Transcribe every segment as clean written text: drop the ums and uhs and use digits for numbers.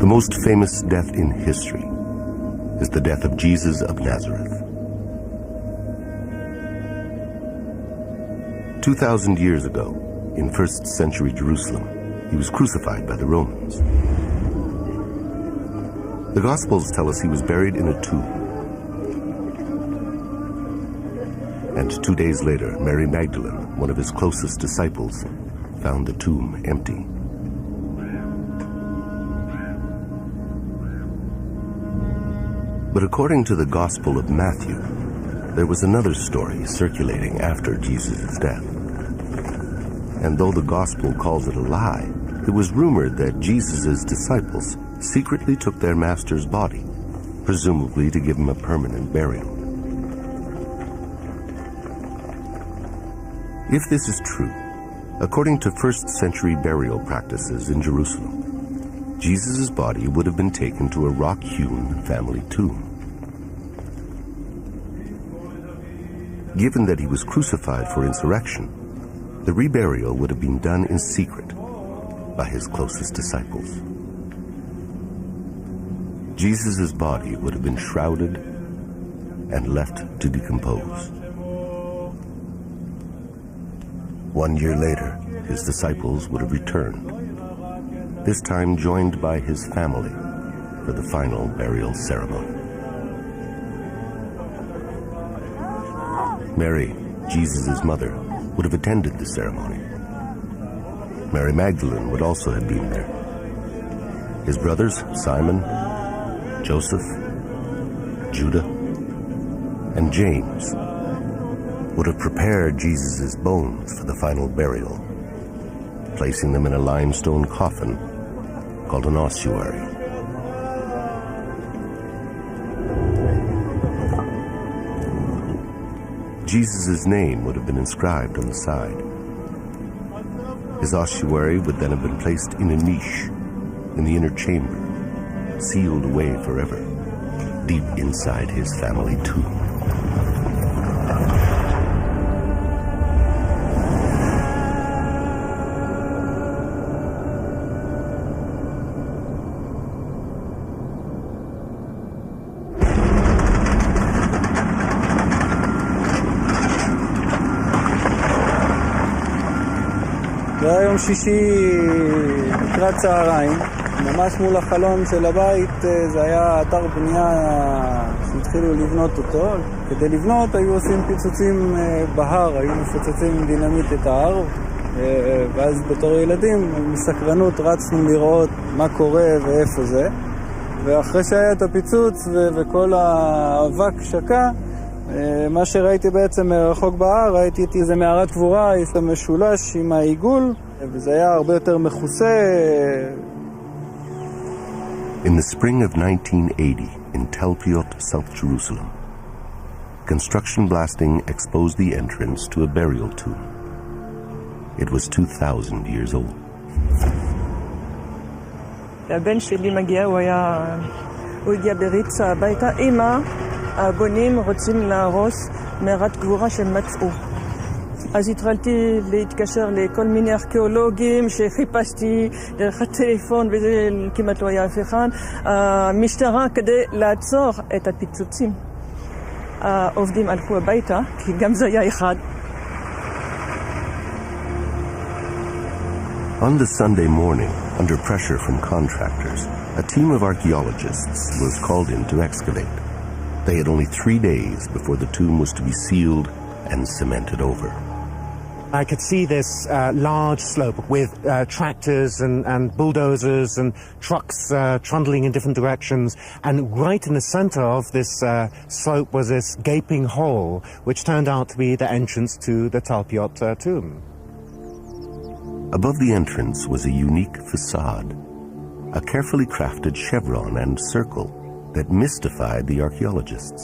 The most famous death in history is the death of Jesus of Nazareth. 2,000 years ago, in 1st century Jerusalem, he was crucified by the Romans. The Gospels tell us he was buried in a tomb. And 2 days later, Mary Magdalene, one of his closest disciples, found the tomb empty. But according to the Gospel of Matthew, there was another story circulating after Jesus' death. And though the Gospel calls it a lie, it was rumored that Jesus' disciples secretly took their master's body, presumably to give him a permanent burial. If this is true, according to 1st century burial practices in Jerusalem, Jesus' body would have been taken to a rock-hewn family tomb. Given that he was crucified for insurrection, the reburial would have been done in secret by his closest disciples. Jesus' body would have been shrouded and left to decompose. 1 year later, his disciples would have returned, this time joined by his family for the final burial ceremony. Mary, Jesus' mother, would have attended the ceremony. Mary Magdalene would also have been there. His brothers, Simon, Joseph, Judah, and James would have prepared Jesus' bones for the final burial, placing them in a limestone coffin called an ossuary. Jesus' name would have been inscribed on the side. His ossuary would then have been placed in a niche in the inner chamber, sealed away forever, deep inside his family tomb. זה היה יום שישי לקראת צהריים, ממש מול החלון של הבית. זה היה אתר בנייה שהתחילו לבנות אותו. כדי לבנות היו עושים פיצוצים בהר, היו מפוצצים עם דינמיט את ההר, ואז בתור ילדים מסקרנות רצנו לראות מה קורה ואיפה זה. ואחרי שהיה את הפיצוץ וכל האבק שקע, מה שראיתי בעצם מרחוק בהר, ראיתי איזה מערת קבורה, יש לה משולש עם העיגול, וזה היה הרבה יותר מכוסה. In the spring of 1980, in Tel Piot, South Jerusalem, construction blasting exposed the entrance to a burial tomb. It was 2,000 years old. הבן שלי מגיע, הוא הגיע בריצה הביתה. אמא, הבונים רוצים להרוס מערת גבורה שמצאו. אז התחלתי להתקשר לכל מיני ארכיאולוגים שחיפשתי דרך הטלפון, וזה כמעט לא היה אף אחד. המשטרה כדי לעצור את הפיצוצים. העובדים הלכו הביתה, כי גם זה היה אחד. On the Sunday morning, under pressure from contractors, a team of archaeologists was called in to excavate. They had only 3 days before the tomb was to be sealed and cemented over. I could see this large slope with tractors and bulldozers and trucks trundling in different directions, and right in the center of this slope was this gaping hole, which turned out to be the entrance to the Tel Piot tomb. Above the entrance was a unique facade, a carefully crafted chevron and circle that mystified the archaeologists.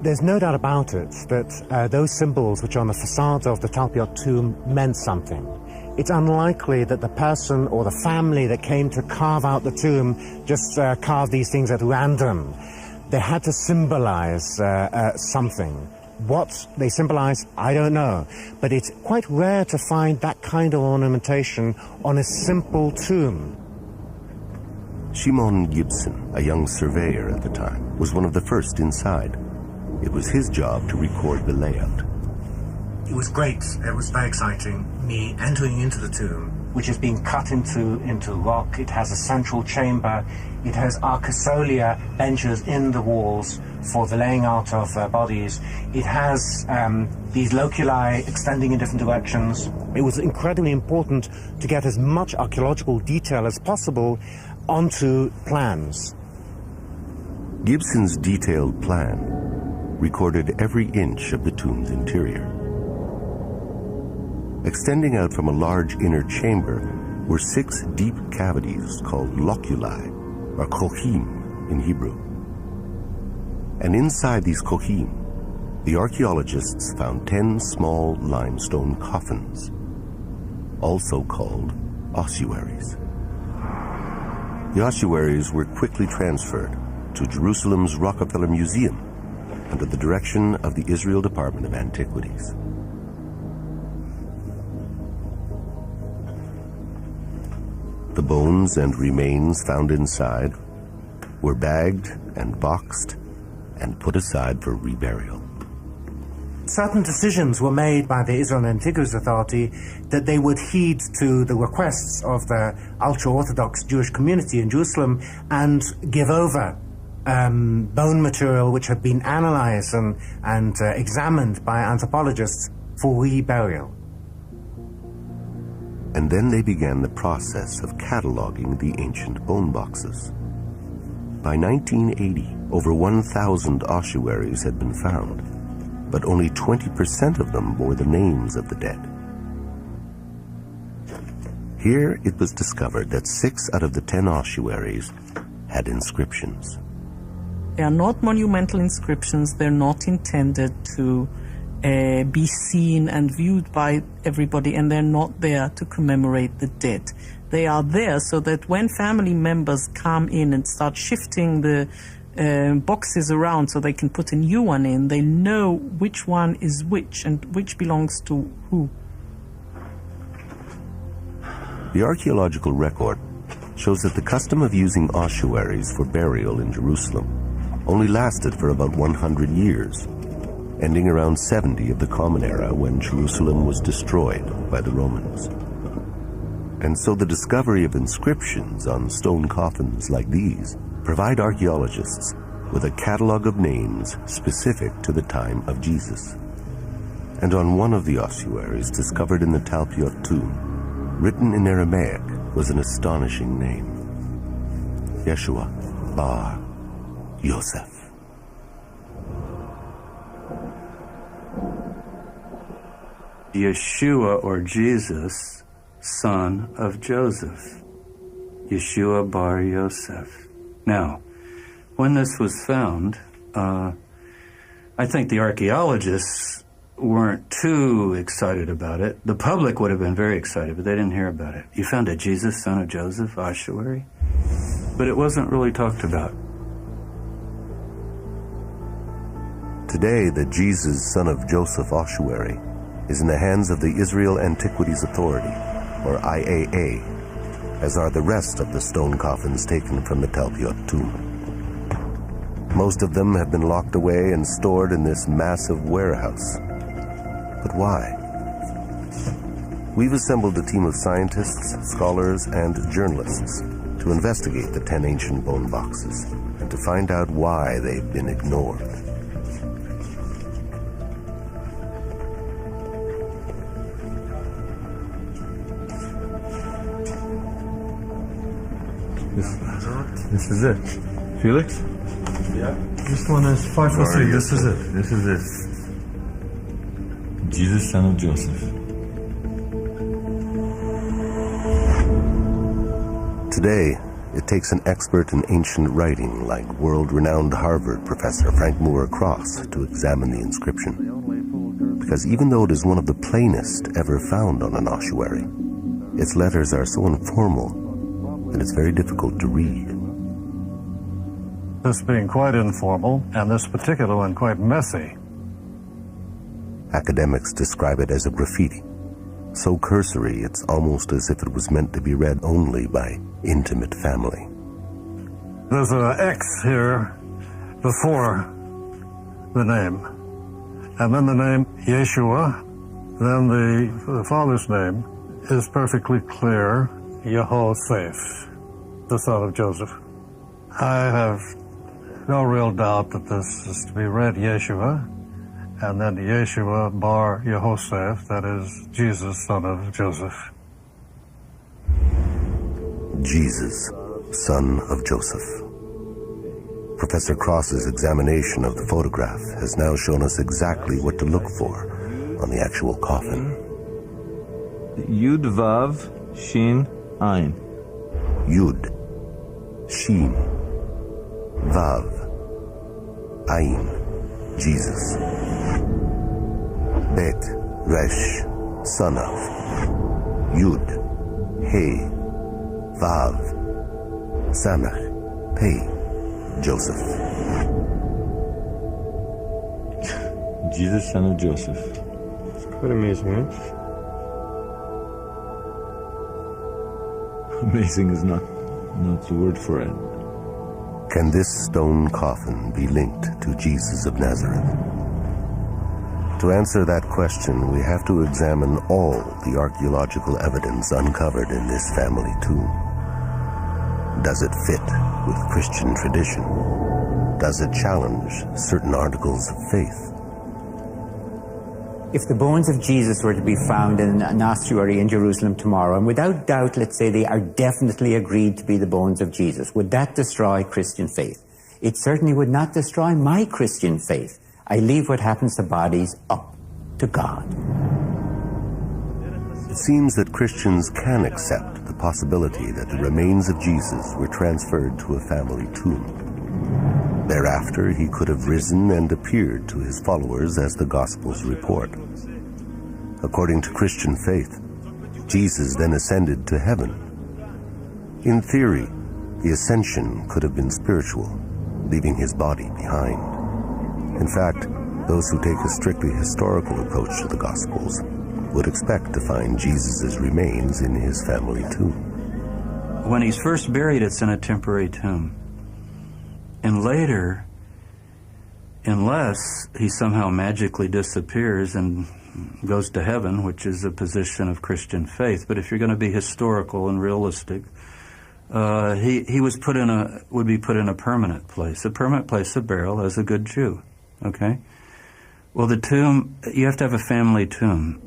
There's no doubt about it that those symbols which are on the facades of the Tel Piot tomb meant something. It's unlikely that the person or the family that came to carve out the tomb just carved these things at random. They had to symbolize something. What they symbolize, I don't know. But it's quite rare to find that kind of ornamentation on a simple tomb. Shimon Gibson, a young surveyor at the time, was one of the first inside. It was his job to record the layout. It was great. It was very exciting. Me entering into the tomb, which is being cut into rock. It has a central chamber. It has archeological benches in the walls for the laying out of bodies. It has these loculi extending in different directions. It was incredibly important to get as much archaeological detail as possible onto plans. Gibson's detailed plan recorded every inch of the tomb's interior. Extending out from a large inner chamber were 6 deep cavities called loculi, or kohim in Hebrew. And inside these kohim, the archaeologists found 10 small limestone coffins, also called ossuaries. The ossuaries were quickly transferred to Jerusalem's Rockefeller Museum under the direction of the Israel Department of Antiquities. The bones and remains found inside were bagged and boxed and put aside for reburial. Certain decisions were made by the Israel Antiquities Authority that they would heed to the requests of the ultra-Orthodox Jewish community in Jerusalem and give over bone material which had been analyzed and examined by anthropologists for reburial. And then they began the process of cataloging the ancient bone boxes. By 1980, over 1,000 ossuaries had been found, but only 20% of them bore the names of the dead. Here it was discovered that 6 out of the 10 ossuaries had inscriptions. They are not monumental inscriptions. They're not intended to be seen and viewed by everybody, and they're not there to commemorate the dead. They are there so that when family members come in and start shifting the boxes around so they can put a new one in, they know which one is which and which belongs to who. The archaeological record shows that the custom of using ossuaries for burial in Jerusalem only lasted for about 100 years, ending around 70 of the Common Era when Jerusalem was destroyed by the Romans. And so the discovery of inscriptions on stone coffins like these provide archaeologists with a catalog of names specific to the time of Jesus. And on one of the ossuaries discovered in the Talpiot tomb, written in Aramaic, was an astonishing name: Yeshua bar Yosef. Yeshua, or Jesus, son of Joseph. Yeshua bar Yosef. Now, when this was found, I think the archaeologists weren't too excited about it. The public would have been very excited, but they didn't hear about it. You found a Jesus, son of Joseph ossuary? But it wasn't really talked about. Today, the Jesus, son of Joseph ossuary is in the hands of the Israel Antiquities Authority, or IAA, as are the rest of the stone coffins taken from the Talpiot tomb. Most of them have been locked away and stored in this massive warehouse. But why? We've assembled a team of scientists, scholars, and journalists to investigate the 10 ancient bone boxes and to find out why they've been ignored. This is it. Felix? Yeah. This one is 543. This is it. This is it. Jesus, son of Joseph. Today, it takes an expert in ancient writing like world-renowned Harvard professor Frank Moore Cross to examine the inscription. Because even though it is one of the plainest ever found on an ossuary, its letters are so informal that it's very difficult to read. This being quite informal, and this particular one quite messy. Academics describe it as a graffiti, so cursory it's almost as if it was meant to be read only by intimate family. There's an X here before the name. And then the name Yeshua, then the father's name is perfectly clear, Yehoseph, the son of Joseph. I have no real doubt that this is to be read Yeshua, and then Yeshua bar Yehoseph, that is Jesus, son of Joseph. Jesus, son of Joseph. Professor Cross's examination of the photograph has now shown us exactly what to look for on the actual coffin. Yud Vav Shin Ayin. Yud, Shin, Vav, Ayin, Jesus. Bet, Resh, son of. Yud, He, Vav, Samach, Pei, Joseph. Jesus, son of Joseph. It's quite amazing, right? Amazing is not the word for it. Can this stone coffin be linked to Jesus of Nazareth? To answer that question, we have to examine all the archaeological evidence uncovered in this family tomb. Does it fit with Christian tradition? Does it challenge certain articles of faith? If the bones of Jesus were to be found in an ossuary in Jerusalem tomorrow, and without doubt, let's say they are definitely agreed to be the bones of Jesus, would that destroy Christian faith? It certainly would not destroy my Christian faith. I leave what happens to bodies up to God. It seems that Christians can accept the possibility that the remains of Jesus were transferred to a family tomb. Thereafter, he could have risen and appeared to his followers as the Gospels report. According to Christian faith, Jesus then ascended to heaven. In theory, the ascension could have been spiritual, leaving his body behind. In fact, those who take a strictly historical approach to the Gospels would expect to find Jesus' remains in his family tomb. When he's first buried, it's in a temporary tomb. And later, unless he somehow magically disappears and goes to heaven, which is a position of Christian faith, but if you're going to be historical and realistic, he would be put in a permanent place of burial as a good Jew. Okay? Well, the tomb, you have to have a family tomb.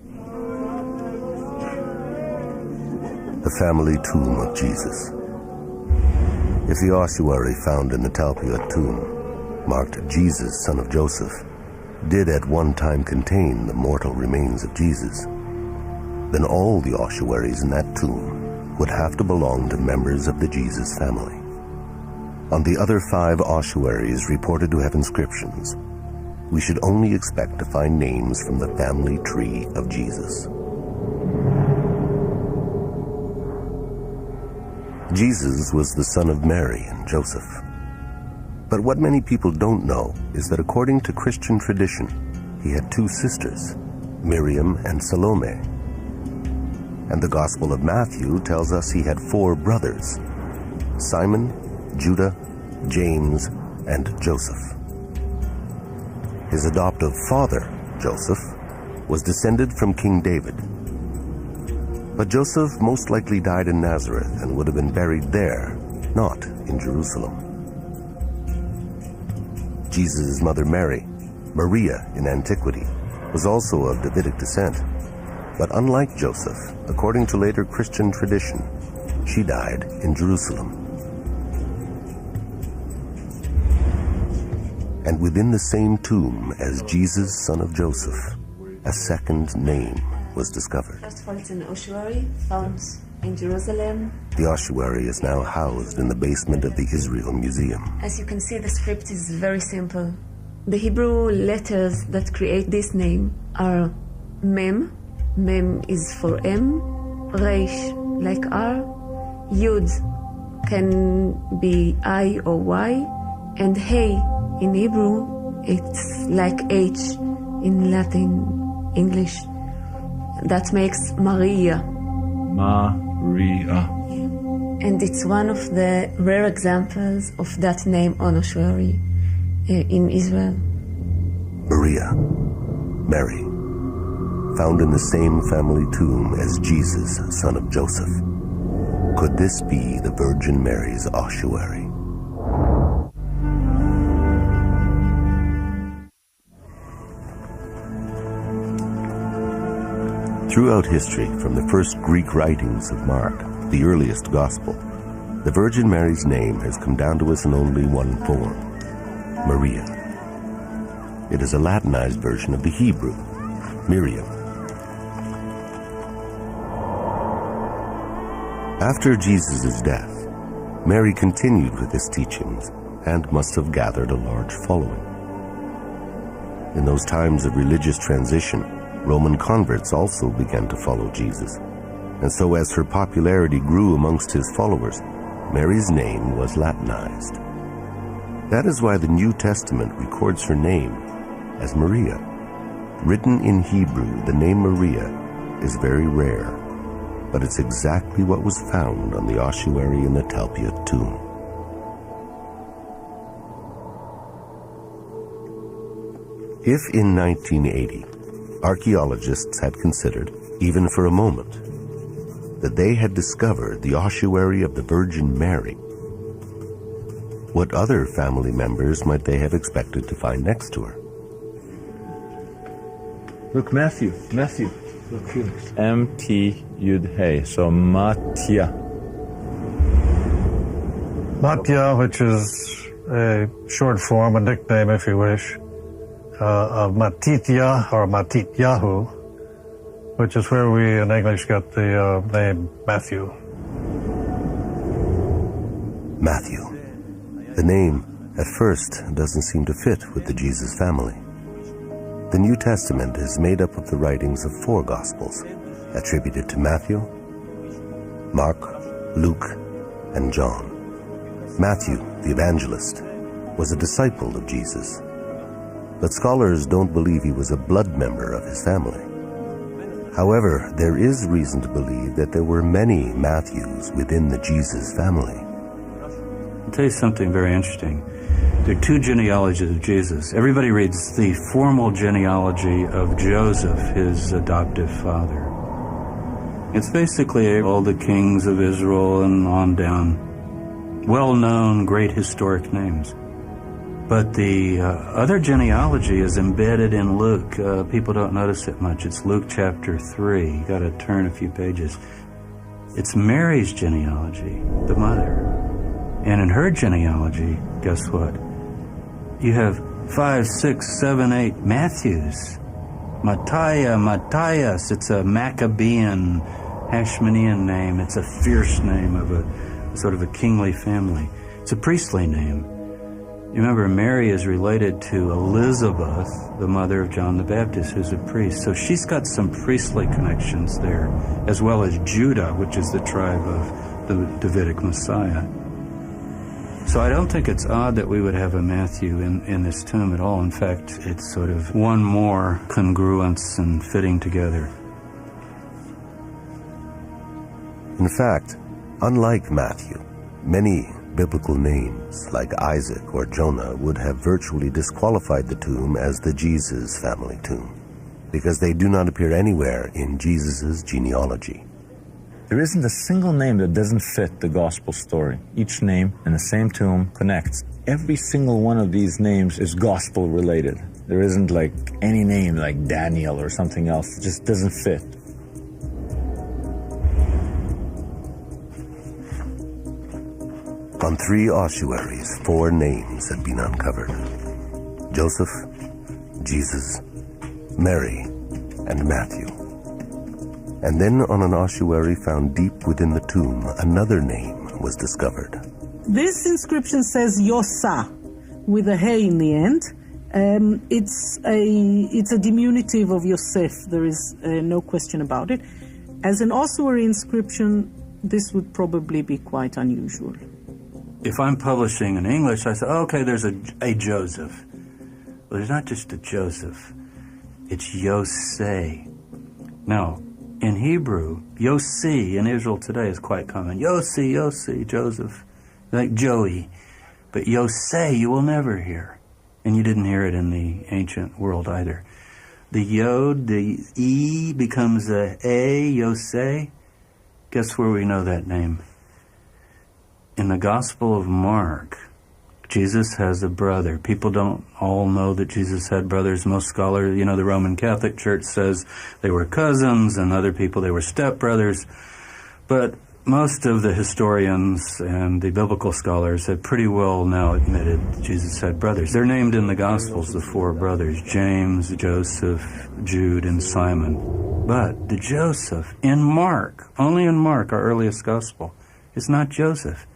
The family tomb of Jesus. If the ossuary found in the Talpiot tomb, marked Jesus, son of Joseph, did at one time contain the mortal remains of Jesus, then all the ossuaries in that tomb would have to belong to members of the Jesus family. On the other 5 ossuaries reported to have inscriptions, we should only expect to find names from the family tree of Jesus. Jesus was the son of Mary and Joseph. But what many people don't know is that according to Christian tradition, he had 2 sisters, Miriam and Salome. And the Gospel of Matthew tells us he had 4 brothers, Simon, Judah, James, and Joseph. His adoptive father, Joseph, was descended from King David. But Joseph most likely died in Nazareth and would have been buried there, not in Jerusalem. Jesus' mother Mary, Maria in antiquity, was also of Davidic descent. But unlike Joseph, according to later Christian tradition, she died in Jerusalem. And within the same tomb as Jesus, son of Joseph, a second name was discovered. First of all, it's an ossuary found in Jerusalem. The ossuary is now housed in the basement of the Israel Museum. As you can see, the script is very simple. The Hebrew letters that create this name are Mem. Mem is for M. Resh, like R. Yud can be I or Y. And Hey, in Hebrew, it's like H in Latin, English. That makes Maria. Maria. And it's one of the rare examples of that name on ossuary in Israel. Maria, Mary, found in the same family tomb as Jesus, son of Joseph. Could this be the Virgin Mary's ossuary? Throughout history, from the first Greek writings of Mark, the earliest gospel, the Virgin Mary's name has come down to us in only one form, Maria. It is a Latinized version of the Hebrew, Miriam. After Jesus' death, Mary continued with his teachings and must have gathered a large following. In those times of religious transition, Roman converts also began to follow Jesus, and so as her popularity grew amongst his followers, Mary's name was Latinized. That is why the New Testament records her name as Maria. Written in Hebrew, the name Maria is very rare, but it's exactly what was found on the ossuary in the Talpiot tomb. If in 1980, archaeologists had considered, even for a moment, that they had discovered the ossuary of the Virgin Mary, what other family members might they have expected to find next to her? Look, Matthew. Look here. M-T-Yud-Hey, so Matya. Matya, which is a short form, a nickname if you wish, of Matitya or Matityahu, which is where we in English got the name Matthew. Matthew. The name, at first, doesn't seem to fit with the Jesus family. The New Testament is made up of the writings of 4 Gospels, attributed to Matthew, Mark, Luke, and John. Matthew, the evangelist, was a disciple of Jesus, but scholars don't believe he was a blood member of his family. However, there is reason to believe that there were many Matthews within the Jesus family. I'll tell you something very interesting. There are 2 genealogies of Jesus. Everybody reads the formal genealogy of Joseph, his adoptive father. It's basically all the kings of Israel and on down. Well-known, great historic names. But the other genealogy is embedded in Luke. People don't notice it much. It's Luke chapter 3. You got to turn a few pages. It's Mary's genealogy, the mother. And in her genealogy, guess what? You have 5, 6, 7, 8 Matthews. Matthias. It's a Maccabean, Hashmonean name. It's a fierce name of a sort of a kingly family. It's a priestly name. You remember, Mary is related to Elizabeth, the mother of John the Baptist, who's a priest. So she's got some priestly connections there, as well as Judah, which is the tribe of the Davidic Messiah. So I don't think it's odd that we would have a Matthew in this tomb at all. In fact, it's sort of one more congruence and fitting together. In fact, unlike Matthew, many biblical names like Isaac or Jonah would have virtually disqualified the tomb as the Jesus family tomb, because they do not appear anywhere in Jesus' genealogy. There isn't a single name that doesn't fit the gospel story. Each name in the same tomb connects. Every single one of these names is gospel related. There isn't like any name like Daniel or something else. It just doesn't fit. On 3 ossuaries, 4 names had been uncovered: Joseph, Jesus, Mary, and Matthew. And then on an ossuary found deep within the tomb, another name was discovered. This inscription says Yosa, with a hey in the end. It's a diminutive of Yosef. There is no question about it. As an ossuary inscription, this would probably be quite unusual. If I'm publishing in English, I say, okay, there's a Joseph. Well, there's not just a Joseph. It's Yosei. Now, in Hebrew, Yossi in Israel today is quite common. Yossi, Yossi, Joseph, like Joey. But Yosei you will never hear. And you didn't hear it in the ancient world either. The Yod, the E becomes a Yosei. Guess where we know that name? In the Gospel of Mark, Jesus has a brother. People don't all know that Jesus had brothers. Most scholars, the Roman Catholic Church says they were cousins, and other people they were stepbrothers. But most of the historians and the biblical scholars have pretty well now admitted Jesus had brothers. They're named in the Gospels, the four brothers, James, Joseph, Jude, and Simon. But the Joseph in Mark, only in Mark, our earliest Gospel, is not Joseph.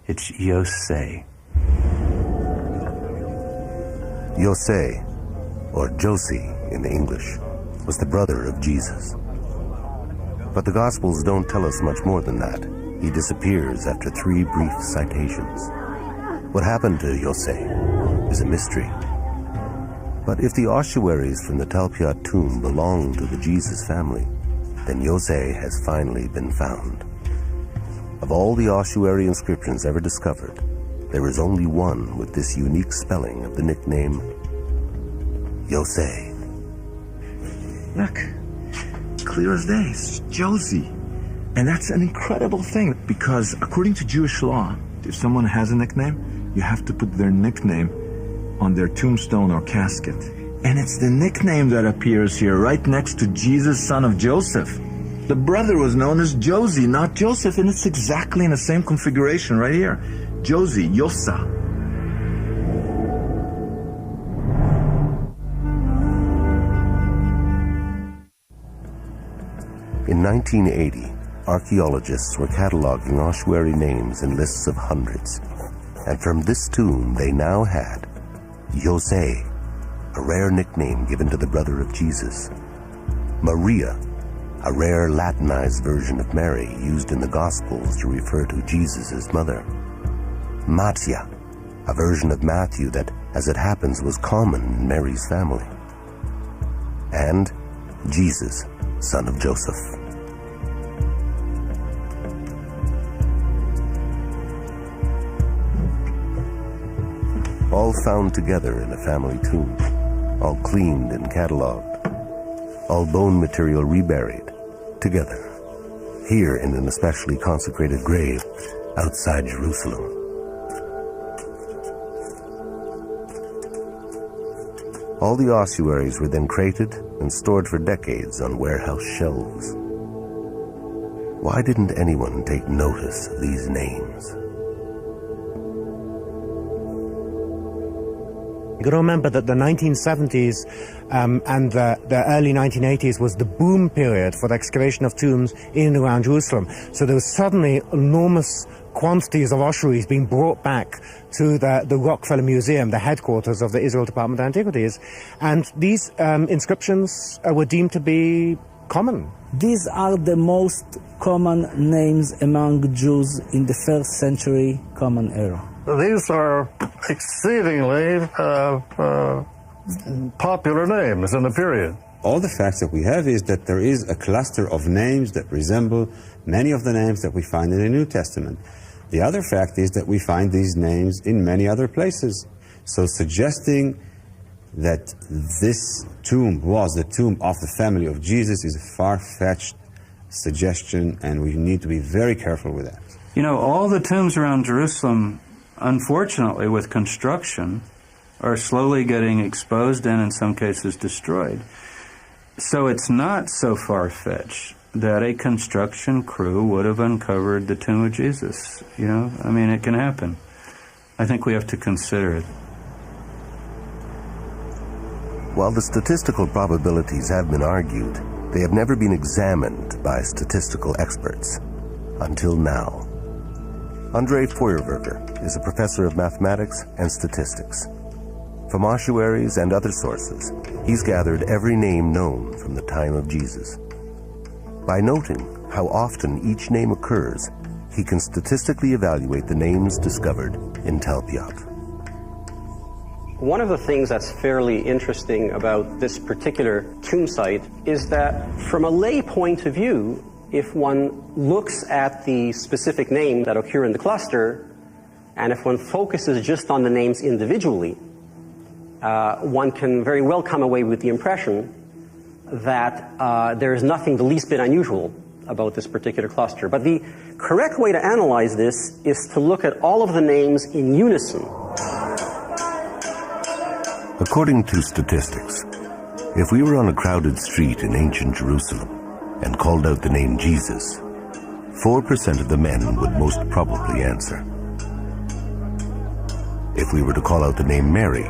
It's Yosei. Yosei, or Josie in the English, was the brother of Jesus. But the Gospels don't tell us much more than that. He disappears after 3 brief citations. What happened to Yosei is a mystery. But if the ossuaries from the Talpiot tomb belong to the Jesus family, then Yosei has finally been found. Of all the ossuary inscriptions ever discovered, there is only one with this unique spelling of the nickname Yosei. Look, clear as day, it's Josie. And that's an incredible thing, because according to Jewish law, if someone has a nickname, you have to put their nickname on their tombstone or casket. And it's the nickname that appears here right next to Jesus, son of Joseph. The brother was known as Josie, not Joseph, and it's exactly in the same configuration right here. Josie, Yosa. In 1980, archaeologists were cataloging ossuary names in lists of hundreds. And from this tomb, they now had Yosei, a rare nickname given to the brother of Jesus. Maria, a rare Latinized version of Mary used in the Gospels to refer to Jesus' mother. Mattia, a version of Matthew that, as it happens, was common in Mary's family. And Jesus, son of Joseph. All found together in a family tomb, all cleaned and cataloged, all bone material reburied together, here in an especially consecrated grave outside Jerusalem. All the ossuaries were then crated and stored for decades on warehouse shelves. Why didn't anyone take notice of these names? You got to remember that the 1970s and the early 1980s was the boom period for the excavation of tombs in and around Jerusalem. So there was suddenly enormous quantities of ossuaries being brought back to the Rockefeller Museum, the headquarters of the Israel Department of Antiquities. And these inscriptions were deemed to be common. These are the most common names among Jews in the first century Common Era. These are exceedingly popular names in the period. All the facts that we have is that there is a cluster of names that resemble many of the names that we find in the New Testament. The other fact is that we find these names in many other places. So suggesting that this tomb was the tomb of the family of Jesus is a far-fetched suggestion, and we need to be very careful with that. You know, all the tombs around Jerusalem, unfortunately, with construction, are slowly getting exposed and in some cases destroyed. So it's not so far-fetched that a construction crew would have uncovered the tomb of Jesus. You know, I mean, it can happen. I think we have to consider it. While the statistical probabilities have been argued, they have never been examined by statistical experts. Until now. André Feuerwerker is a professor of mathematics and statistics. From ossuaries and other sources, he's gathered every name known from the time of Jesus. By noting how often each name occurs, he can statistically evaluate the names discovered in Talpiot. One of the things that's fairly interesting about this particular tomb site is that from a lay point of view, if one looks at the specific names that occur in the cluster, and if one focuses just on the names individually, one can very well come away with the impression that there is nothing the least bit unusual about this particular cluster. But the correct way to analyze this is to look at all of the names in unison. According to statistics, if we were on a crowded street in ancient Jerusalem and called out the name Jesus, 4% of the men would most probably answer. If we were to call out the name Mary,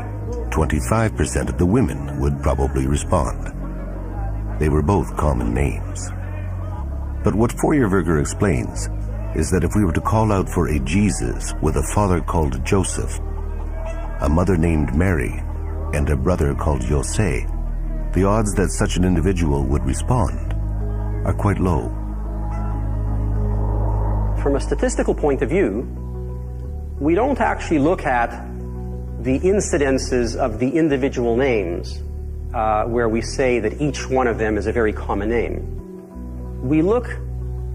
25% of the women would probably respond. They were both common names. But what Feuerwerker explains is that if we were to call out for a Jesus with a father called Joseph, a mother named Mary, and a brother called Jose, the odds that such an individual would respond are quite low. From a statistical point of view, we don't actually look at the incidences of the individual names where we say that each one of them is a very common name. We look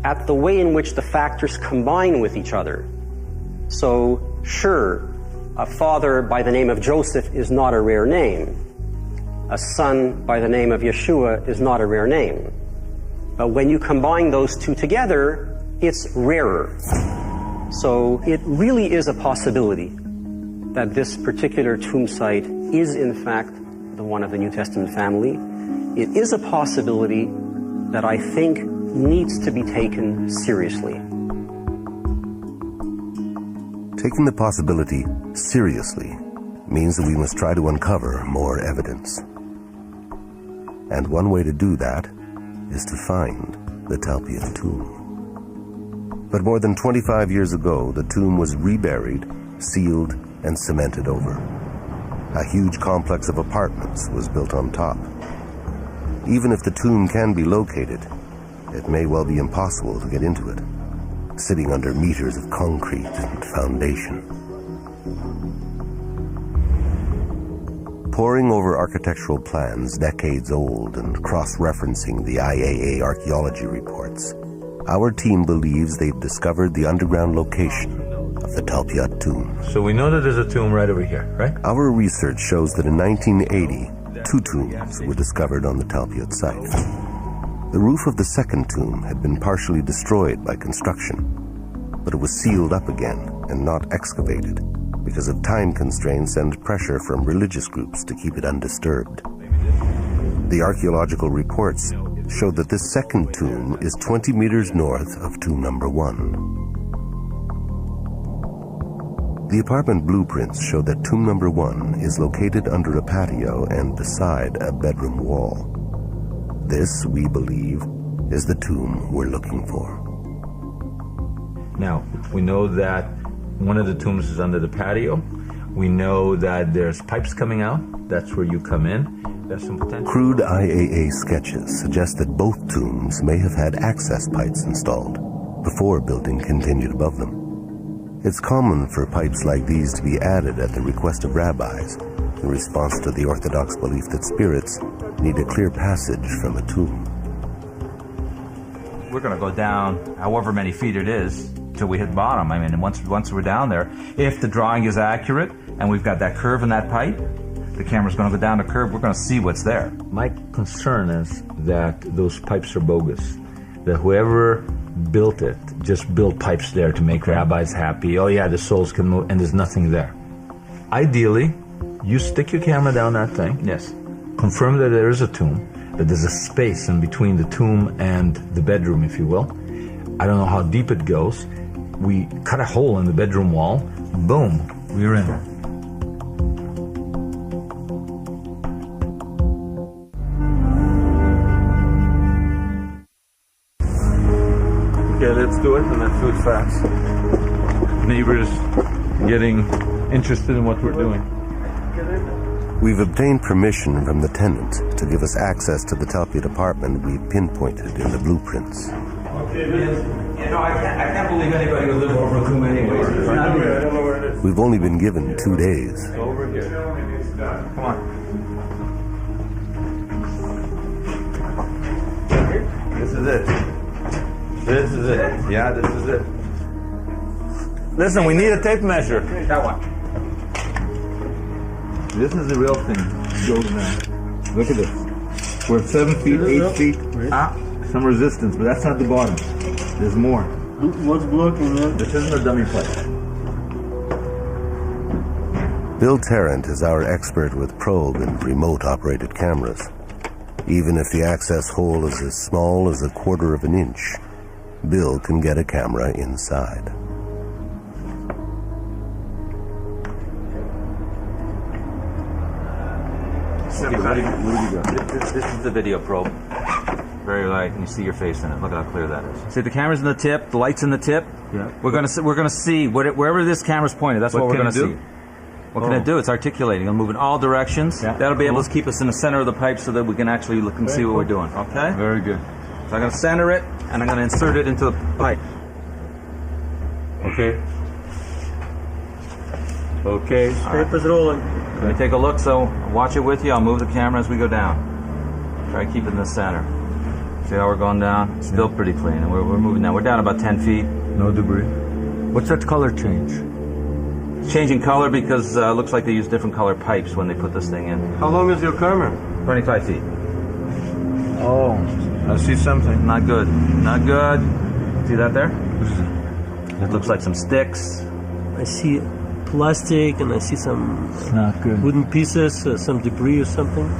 at the way in which the factors combine with each other. So, sure, a father by the name of Joseph is not a rare name. A son by the name of Yeshua is not a rare name. But when you combine those two together, it's rarer. So it really is a possibility that this particular tomb site is in fact the one of the New Testament family. It is a possibility that I think needs to be taken seriously. Taking the possibility seriously means that we must try to uncover more evidence. And one way to do that is to find the Talpiot tomb. But more than 25 years ago, the tomb was reburied, sealed, and cemented over. A huge complex of apartments was built on top. Even if the tomb can be located, it may well be impossible to get into it, sitting under meters of concrete and foundation. Poring over architectural plans decades old and cross-referencing the IAA archaeology reports, our team believes they've discovered the underground location of the Talpiot tomb. So we know that there's a tomb right over here, right? Our research shows that in 1980, 2 tombs were discovered on the Talpiot site. The roof of the second tomb had been partially destroyed by construction, but it was sealed up again and not excavated because of time constraints and pressure from religious groups to keep it undisturbed. The archaeological reports show that this second tomb is 20 meters north of tomb number 1. The apartment blueprints show that tomb number 1 is located under a patio and beside a bedroom wall. This, we believe, is the tomb we're looking for. Now, we know that one of the tombs is under the patio. We know that there's pipes coming out. That's where you come in. There's some potential. Crude IAA sketches suggest that both tombs may have had access pipes installed before building continued above them. It's common for pipes like these to be added at the request of rabbis in response to the Orthodox belief that spirits need a clear passage from a tomb. We're going to go down however many feet it is till we hit bottom. I mean, once we're down there, if the drawing is accurate and we've got that curve in that pipe, the camera's going to go down the curve, we're going to see what's there. My concern is that those pipes are bogus, that whoever built it just built pipes there to make rabbis happy. Oh yeah, the souls can move, and there's nothing there. Ideally, you stick your camera down that thing. Yes. Confirm that there is a tomb, that there's a space in between the tomb and the bedroom, if you will. I don't know how deep it goes. We cut a hole in the bedroom wall. Boom, we're in. Okay, let's do it, and let's do it fast. Neighbors getting interested in what we're doing. We've obtained permission from the tenant to give us access to the Talpiot apartment we pinpointed in the blueprints. Okay, You know, I can't believe anybody would live over Coombe anyways. It's not here. I don't know where it is. We've only been given 2 days. Over here. Come on. This is it. This is it. Yeah, this is it. Listen, we need a tape measure. That one. This is the real thing. Goes now. Look at this. We're at 7 feet, 8 feet. Some resistance, but that's not the bottom. There's more. What's blocking it? This isn't a dummy plate. Bill Tarrant is our expert with probe and remote-operated cameras. Even if the access hole is as small as 1/4 of an inch, Bill can get a camera inside. This is the video probe. Very light, and you see your face in it. Look at how clear that is. See, the camera's in the tip, the light's in the tip. Yeah. We're gonna see wherever this camera's pointed. That's what we're gonna see. What can it do? It's articulating. It'll move in all directions. Yeah. That'll be able to keep us in the center of the pipe so that we can actually look and see what we're doing. Okay? Very good. So I'm gonna center it, and I'm gonna insert it into the pipe. Okay. Okay. Paper's rolling. Let me take a look, so watch it with you. I'll move the camera as we go down. Try to keep it in the center. See how we're going down? It's still pretty clean, and we're moving down. We're down about 10 feet. No debris. What's that color change? It's changing color because it looks like they use different color pipes when they put this thing in. How long is your camera? 25 feet. Oh, I see something. Not good. Not good. See that there? It looks like some sticks. I see plastic and I see some not good. Wooden pieces, some debris or something.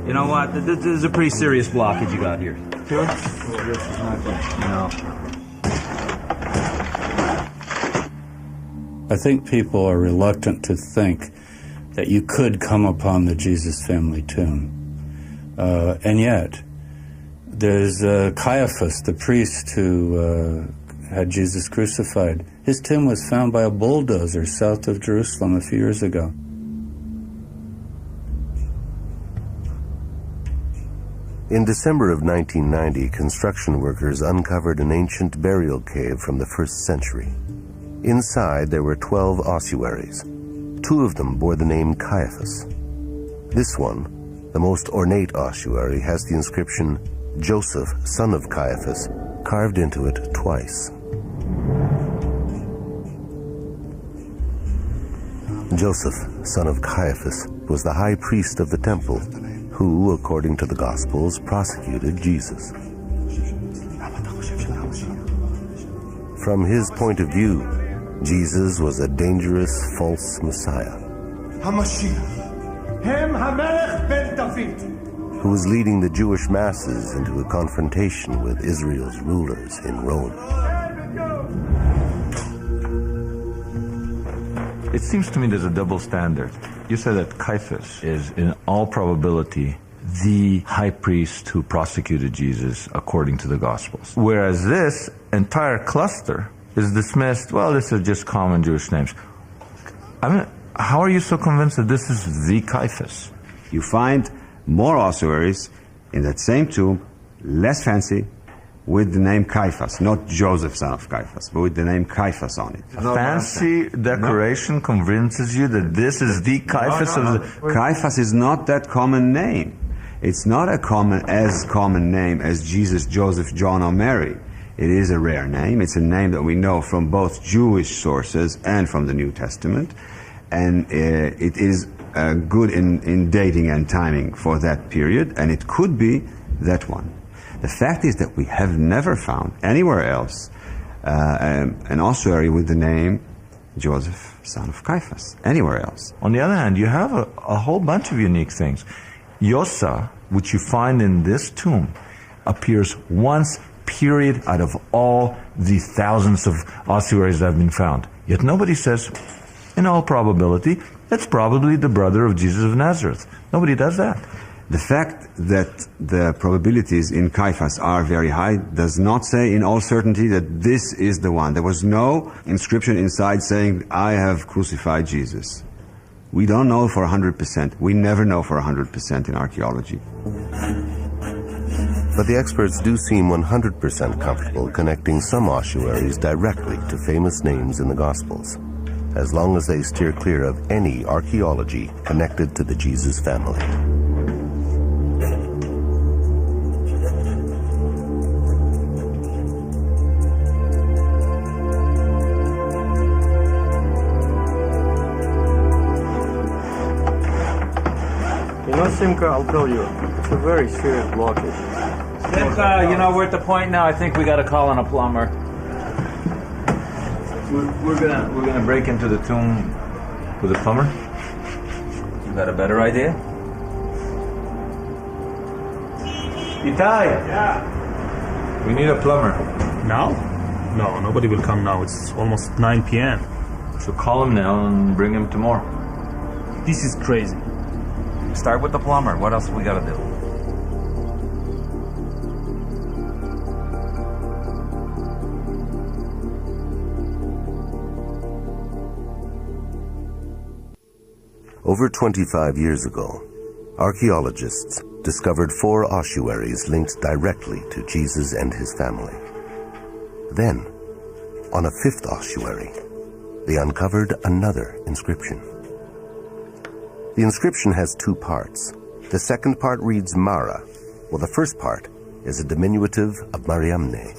You know what? This is a pretty serious blockage you got here. Sure? Well, this is not good. No. I think people are reluctant to think that you could come upon the Jesus family tomb. And yet, there's Caiaphas, the priest who had Jesus crucified. His tomb was found by a bulldozer south of Jerusalem a few years ago. In December of 1990, construction workers uncovered an ancient burial cave from the 1st century. Inside, there were 12 ossuaries. 2 of them bore the name Caiaphas. This one, the most ornate ossuary, has the inscription, Joseph, son of Caiaphas, carved into it twice. Joseph, son of Caiaphas, was the high priest of the temple, who, according to the Gospels, prosecuted Jesus. From his point of view, Jesus was a dangerous false Messiah who was leading the Jewish masses into a confrontation with Israel's rulers in Rome. It seems to me there's a double standard. You said that Caiaphas is, in all probability, the high priest who prosecuted Jesus according to the Gospels. Whereas this entire cluster is dismissed, well, these are just common Jewish names. I mean, how are you so convinced that this is the Caiaphas? You find more ossuaries in that same tomb, less fancy, with the name Caiaphas, not Joseph, son of Caiaphas, but with the name Caiaphas on it. Fancy decoration convinces you that this is the Caiaphas of the... Caiaphas is not that common name. It's not as common name as Jesus, Joseph, John, or Mary. It is a rare name. It's a name that we know from both Jewish sources and from the New Testament. And it is good in dating and timing for that period, and it could be that one. The fact is that we have never found anywhere else an ossuary with the name Joseph, son of Caiaphas, anywhere else. On the other hand, you have a whole bunch of unique things. Yosa, which you find in this tomb, appears once, period, out of all the thousands of ossuaries that have been found. Yet nobody says, in all probability, that's probably the brother of Jesus of Nazareth. Nobody does that. The fact that the probabilities in Caiaphas are very high does not say in all certainty that this is the one. There was no inscription inside saying, I have crucified Jesus. We don't know for 100%. We never know for 100% in archaeology. But the experts do seem 100% comfortable connecting some ossuaries directly to famous names in the Gospels, as long as they steer clear of any archaeology connected to the Jesus family. You know, Simka, I'll tell you, it's a very serious blockage. Simka, you know, we're at the point now, I think we got to call on a plumber. We're gonna break into the tomb with a plumber. You got a better idea? Itai! Yeah. We need a plumber. Now? No, nobody will come now. It's almost 9 p.m. So call him now and bring him tomorrow. This is crazy. Start with the plumber. What else we gotta do? Over 25 years ago, archaeologists discovered 4 ossuaries linked directly to Jesus and his family. Then, on a 5th ossuary, they uncovered another inscription. The inscription has 2 parts. The second part reads Mara, while the first part is a diminutive of Mariamne.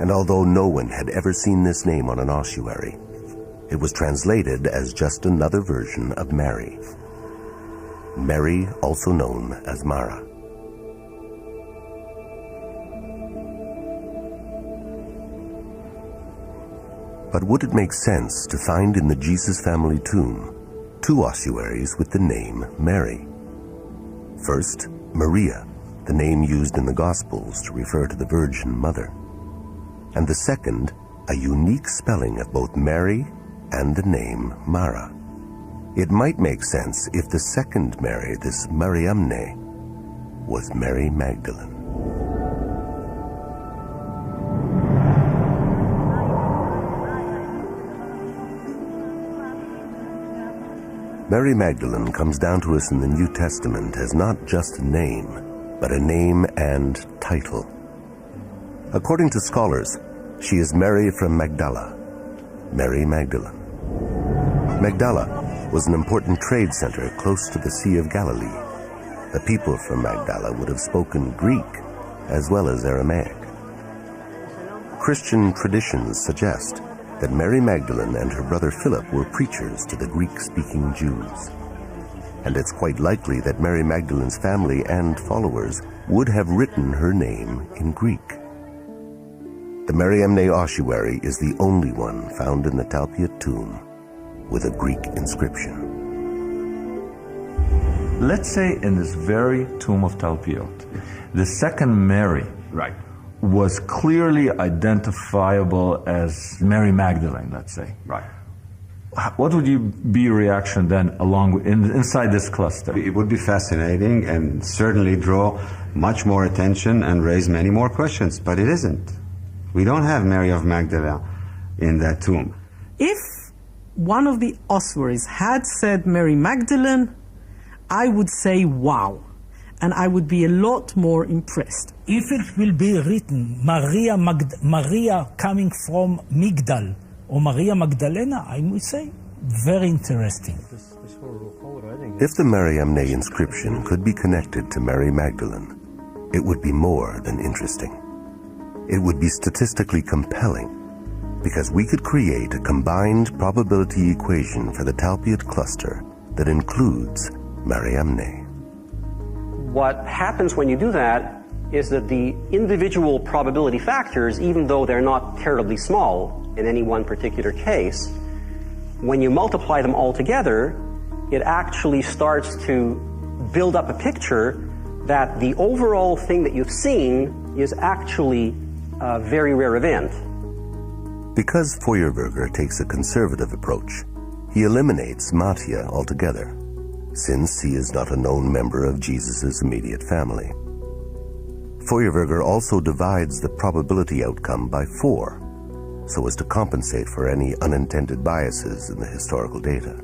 And although no one had ever seen this name on an ossuary, it was translated as just another version of Mary. Mary, also known as Mara. But would it make sense to find in the Jesus family tomb 2 ossuaries with the name Mary? First, Maria, the name used in the Gospels to refer to the Virgin Mother. And the second, a unique spelling of both Mary and the name Mara. It might make sense if the second Mary, this Mariamne, was Mary Magdalene. Mary Magdalene comes down to us in the New Testament as not just a name, but a name and title. According to scholars, she is Mary from Magdala, Mary Magdalene. Magdala was an important trade center close to the Sea of Galilee. The people from Magdala would have spoken Greek as well as Aramaic. Christian traditions suggest that Mary Magdalene and her brother Philip were preachers to the Greek-speaking Jews. And it's quite likely that Mary Magdalene's family and followers would have written her name in Greek. The Mariamne ossuary is the only one found in the Talpiot tomb with a Greek inscription. Let's say in this very tomb of Talpiot, the second Mary was clearly identifiable as Mary Magdalene, let's say. Right. What would be your reaction then inside this cluster? It would be fascinating and certainly draw much more attention and raise many more questions, but it isn't. We don't have Mary of Magdala in that tomb. If one of the ossuaries had said Mary Magdalene, I would say wow, and I would be a lot more impressed. If it will be written Maria coming from Migdal or Maria Magdalena, I would say very interesting. If the Mariamne inscription could be connected to Mary Magdalene, it would be more than interesting. It would be statistically compelling, because we could create a combined probability equation for the Talpiot cluster that includes Mariamne. What happens when you do that is that the individual probability factors, even though they're not terribly small in any one particular case, when you multiply them all together, it actually starts to build up a picture that the overall thing that you've seen is actually a very rare event. Because Feuerberger takes a conservative approach, he eliminates Mattia altogether, since he is not a known member of Jesus' immediate family. Feuerberger also divides the probability outcome by 4, so as to compensate for any unintended biases in the historical data.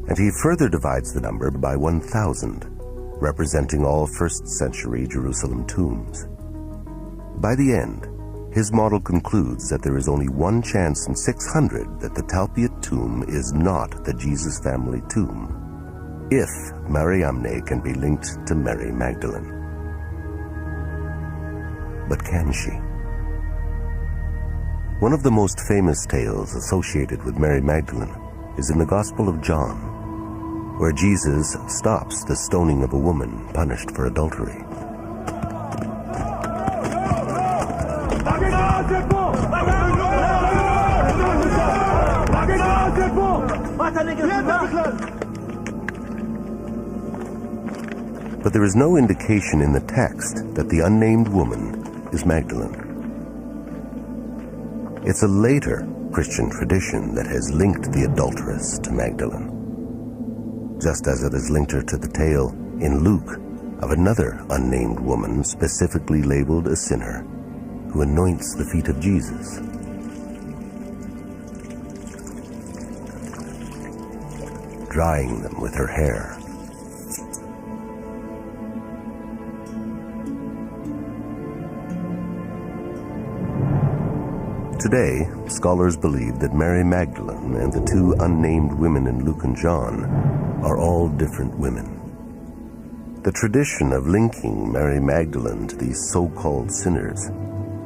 And he further divides the number by 1,000, representing all first-century Jerusalem tombs. By the end, his model concludes that there is only one chance in 600 that the Talpiot tomb is not the Jesus family tomb, if Mariamne can be linked to Mary Magdalene. But can she? One of the most famous tales associated with Mary Magdalene is in the Gospel of John, where Jesus stops the stoning of a woman punished for adultery. But there is no indication in the text that the unnamed woman is Magdalene. It's a later Christian tradition that has linked the adulteress to Magdalene, just as it has linked her to the tale in Luke of another unnamed woman specifically labeled a sinner who anoints the feet of Jesus. Drying them with her hair. Today, scholars believe that Mary Magdalene and the two unnamed women in Luke and John are all different women. The tradition of linking Mary Magdalene to these so-called sinners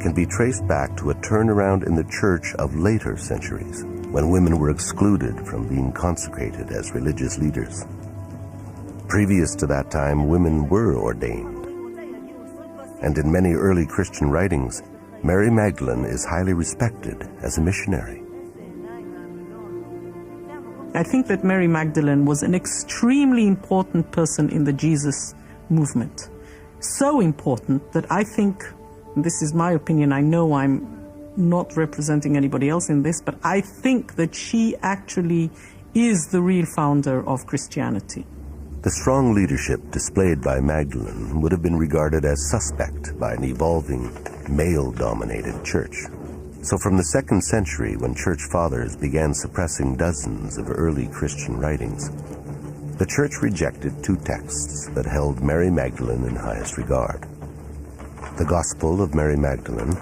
can be traced back to a turnaround in the church of later centuries, when women were excluded from being consecrated as religious leaders. Previous to that time, women were ordained. And in many early Christian writings, Mary Magdalene is highly respected as a missionary. I think that Mary Magdalene was an extremely important person in the Jesus movement. So important that I think, this is my opinion, I know I'm not representing anybody else in this, but I think that she actually is the real founder of Christianity. The strong leadership displayed by Magdalene would have been regarded as suspect by an evolving, male-dominated church. So from the 2nd century, when church fathers began suppressing dozens of early Christian writings, the church rejected two texts that held Mary Magdalene in highest regard: the Gospel of Mary Magdalene,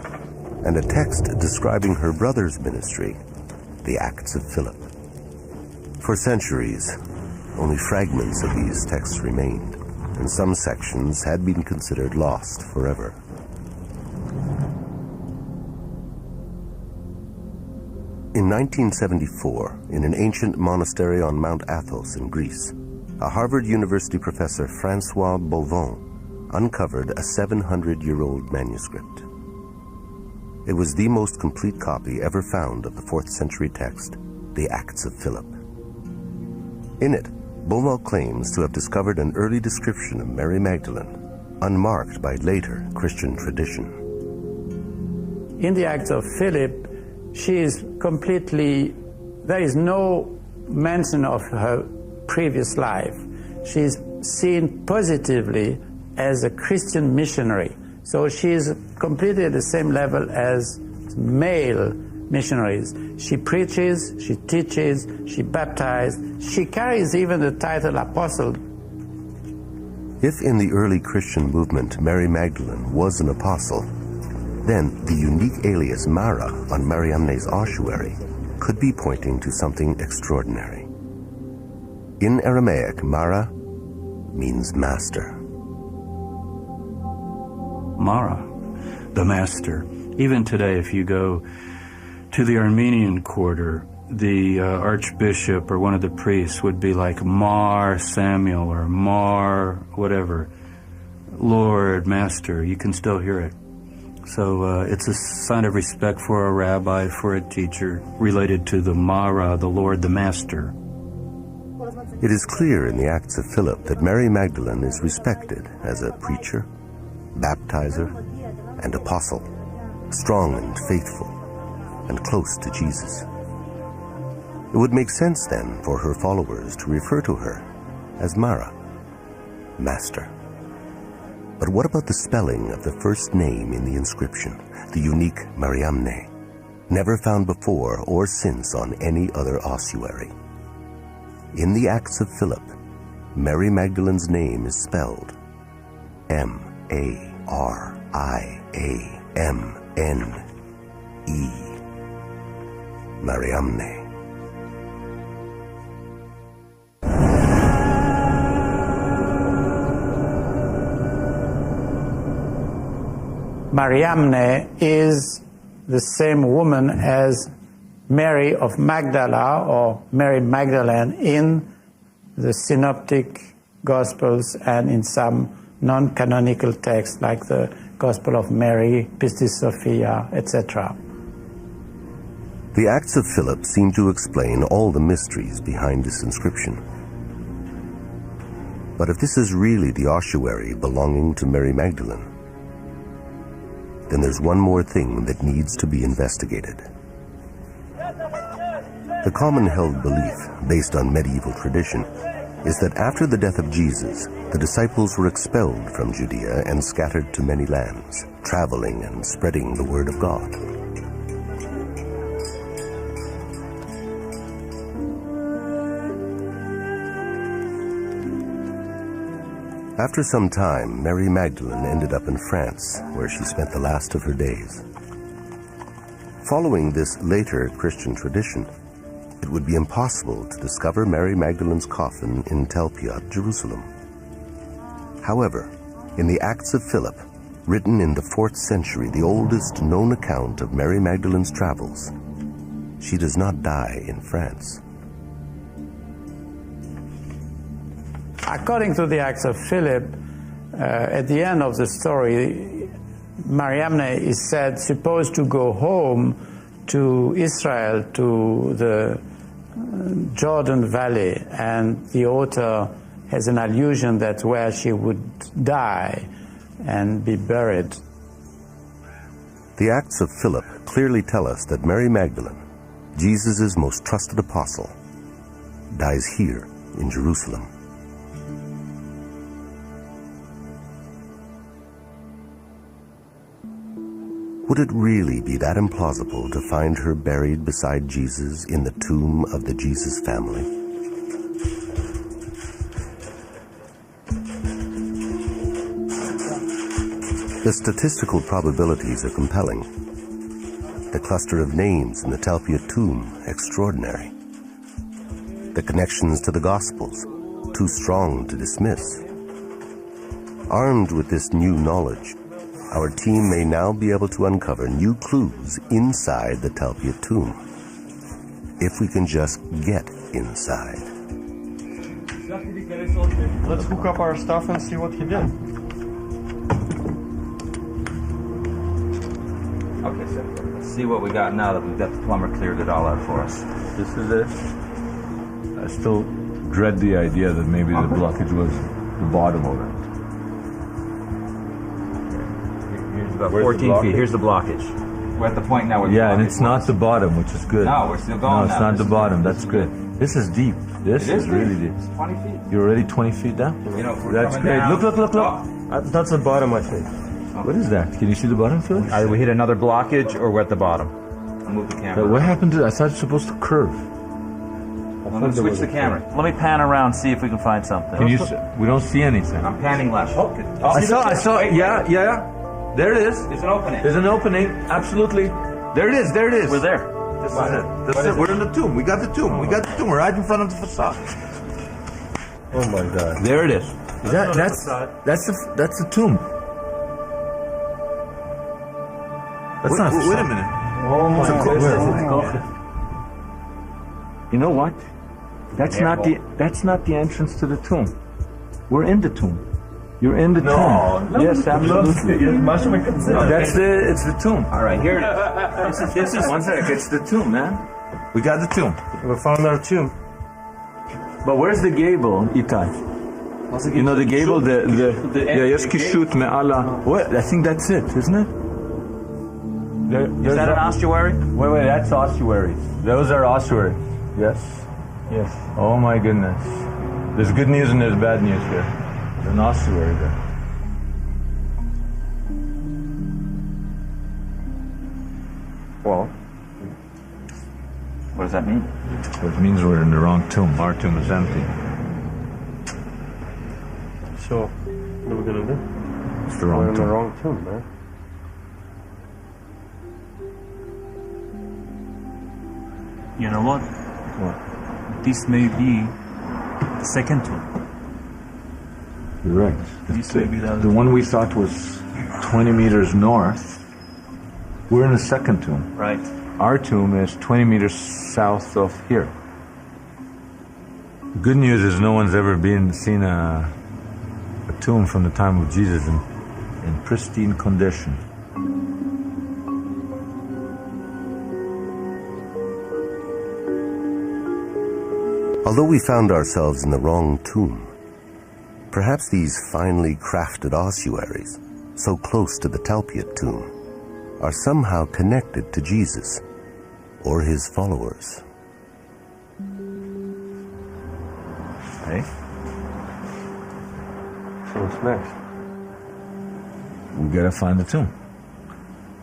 and a text describing her brother's ministry, the Acts of Philip. For centuries, only fragments of these texts remained, and some sections had been considered lost forever. In 1974, in an ancient monastery on Mount Athos in Greece, a Harvard University professor, Francois Bovon, uncovered a 700-year-old manuscript. It was the most complete copy ever found of the 4th century text, the Acts of Philip. In it, Beaumont claims to have discovered an early description of Mary Magdalene, unmarked by later Christian tradition. In the Acts of Philip, she is completely, there is no mention of her previous life. She is seen positively as a Christian missionary. So she is completely at the same level as male missionaries. She preaches, she teaches, she baptizes, she carries even the title apostle. If in the early Christian movement Mary Magdalene was an apostle, then the unique alias Mara on Mariamne's ossuary could be pointing to something extraordinary. In Aramaic, Mara means master. Mara, the master. Even today, if you go to the Armenian quarter, the archbishop or one of the priests would be like Mar Samuel or Mar whatever, Lord, Master. You can still hear it. So it's a sign of respect for a rabbi, for a teacher, related to the Mara, the Lord, the Master. It is clear in the Acts of Philip that Mary Magdalene is respected as a preacher, baptizer, and apostle, strong and faithful, and close to Jesus. It would make sense then for her followers to refer to her as Mara, Master. But what about the spelling of the first name in the inscription, the unique Mariamne, never found before or since on any other ossuary? In the Acts of Philip, Mary Magdalene's name is spelled M-A-R-I-A-M-N-E. Mariamne. Mariamne is the same woman as Mary of Magdala or Mary Magdalene in the Synoptic Gospels and in some non-canonical texts like the Gospel of Mary, Pistis Sophia, etc. The Acts of Philip seem to explain all the mysteries behind this inscription. But if this is really the ossuary belonging to Mary Magdalene, then there's one more thing that needs to be investigated. The common held belief, based on medieval tradition, is that after the death of Jesus, the disciples were expelled from Judea and scattered to many lands, traveling and spreading the word of God. After some time, Mary Magdalene ended up in France, where she spent the last of her days. Following this later Christian tradition, it would be impossible to discover Mary Magdalene's coffin in Tel Piat, Jerusalem. However, in the Acts of Philip, written in the 4th century, the oldest known account of Mary Magdalene's travels, she does not die in France. According to the Acts of Philip, at the end of the story, Mariamne is said supposed to go home to Israel, to the Jordan Valley, and the author has an allusion that's where she would die and be buried. The Acts of Philip clearly tell us that Mary Magdalene, Jesus' most trusted apostle, dies here in Jerusalem. Would it really be that implausible to find her buried beside Jesus in the tomb of the Jesus family? The statistical probabilities are compelling. The cluster of names in the Tel Piat tomb, extraordinary. The connections to the Gospels, too strong to dismiss. Armed with this new knowledge, our team may now be able to uncover new clues inside the Tel Piat tomb, if we can just get inside. Let's hook up our stuff and see what he did. Okay, so let's see what we got now that we've got the plumber cleared it all out for us. This is it. I still dread the idea that maybe the blockage was the bottom of it. About 14 feet. Here's the blockage. We're at the point now where and it's not the bottom, which is good. No, we're still going. No, it's not the bottom. That's good. This is deep. This is really deep. It's 20 feet. You're already 20 feet down? You know, that's great. Down. Look. That's the bottom, I think. What is that? Can you see the bottom, Phil? Either we hit another blockage or we're at the bottom. I'll move the camera. What happened to? I thought it's supposed to curve. Well, let's switch the camera. Let me pan around, see if we can find something. Can you? We don't see anything. I'm panning left. I saw. Wait, yeah. There it is. There's an opening. There's an opening. Absolutely. There it is. We're there. This is it. We're in the tomb. We got the tomb. We're right in front of the facade. Oh my God. There it is. That's the tomb. That's not. Wait a minute. Oh my God. You know what? That's not the entrance to the tomb. We're in the tomb. You're in the tomb. Yes, absolutely. It's the tomb. All right, here it is. This is 1 second. It's the tomb, man. We got the tomb. We found our tomb. But where's the gable, Itai? You know the gable, the Yeshkishut me'ala. What? I think that's it, isn't it? Is that an ossuary? Wait, that's ossuaries. Those are ossuaries. Yes. Oh my goodness. There's good news and there's bad news here. There's an ossuary there. Well, what does that mean? It means we're in the wrong tomb. Our tomb is empty. So, what are we gonna do? It's the wrong We're in the tomb. wrong tomb, man. You know what? What? This may be the second tomb. You're right. This may be The one we thought was 20 meters north, we're in the second tomb. Right. Our tomb is 20 meters south of here. The good news is no one's ever seen a tomb from the time of Jesus in pristine condition. Although we found ourselves in the wrong tomb, perhaps these finely crafted ossuaries, so close to the Talpiot tomb, are somehow connected to Jesus or his followers. Hey? So what's next? We gotta find the tomb.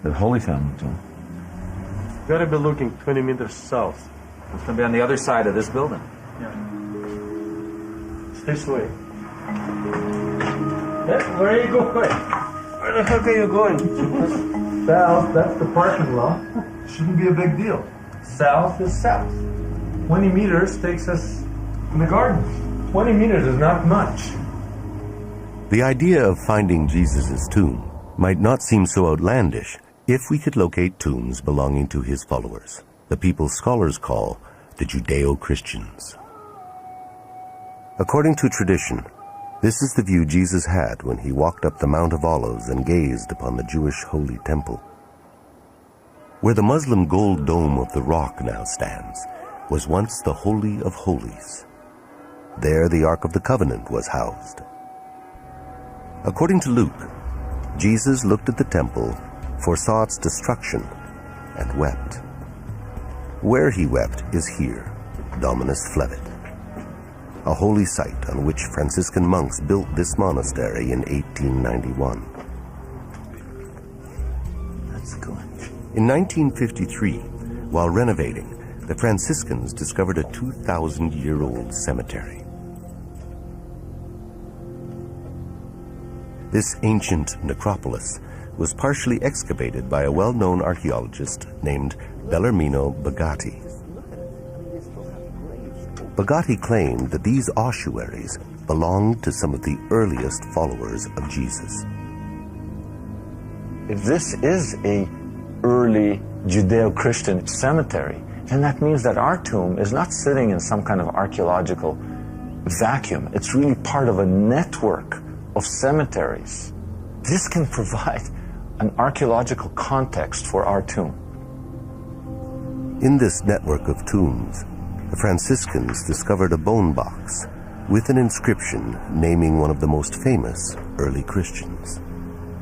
The Holy Family tomb. You gotta be looking 20 meters south. It's gonna be on the other side of this building. It's this way. Where are you going? Where the heck are you going? South, that's the parking lot. Shouldn't be a big deal. South is south. 20 meters takes us in the garden. 20 meters is not much. The idea of finding Jesus' tomb might not seem so outlandish if we could locate tombs belonging to his followers, the people scholars call the Judeo-Christians. According to tradition, this is the view Jesus had when he walked up the Mount of Olives and gazed upon the Jewish Holy Temple. Where the Muslim gold dome of the Rock now stands was once the Holy of Holies. There the Ark of the Covenant was housed. According to Luke, Jesus looked at the temple, foresaw its destruction, and wept. Where he wept is here, Dominus Flevit, a holy site on which Franciscan monks built this monastery in 1891. That's good. In 1953, while renovating, the Franciscans discovered a 2,000-year-old cemetery. This ancient necropolis was partially excavated by a well-known archaeologist named Bellarmino Bagatti. Bagatti claimed that these ossuaries belonged to some of the earliest followers of Jesus. If this is a early Judeo-Christian cemetery, then that means that our tomb is not sitting in some kind of archaeological vacuum. It's really part of a network of cemeteries. This can provide an archaeological context for our tomb. In this network of tombs, the Franciscans discovered a bone box with an inscription naming one of the most famous early Christians,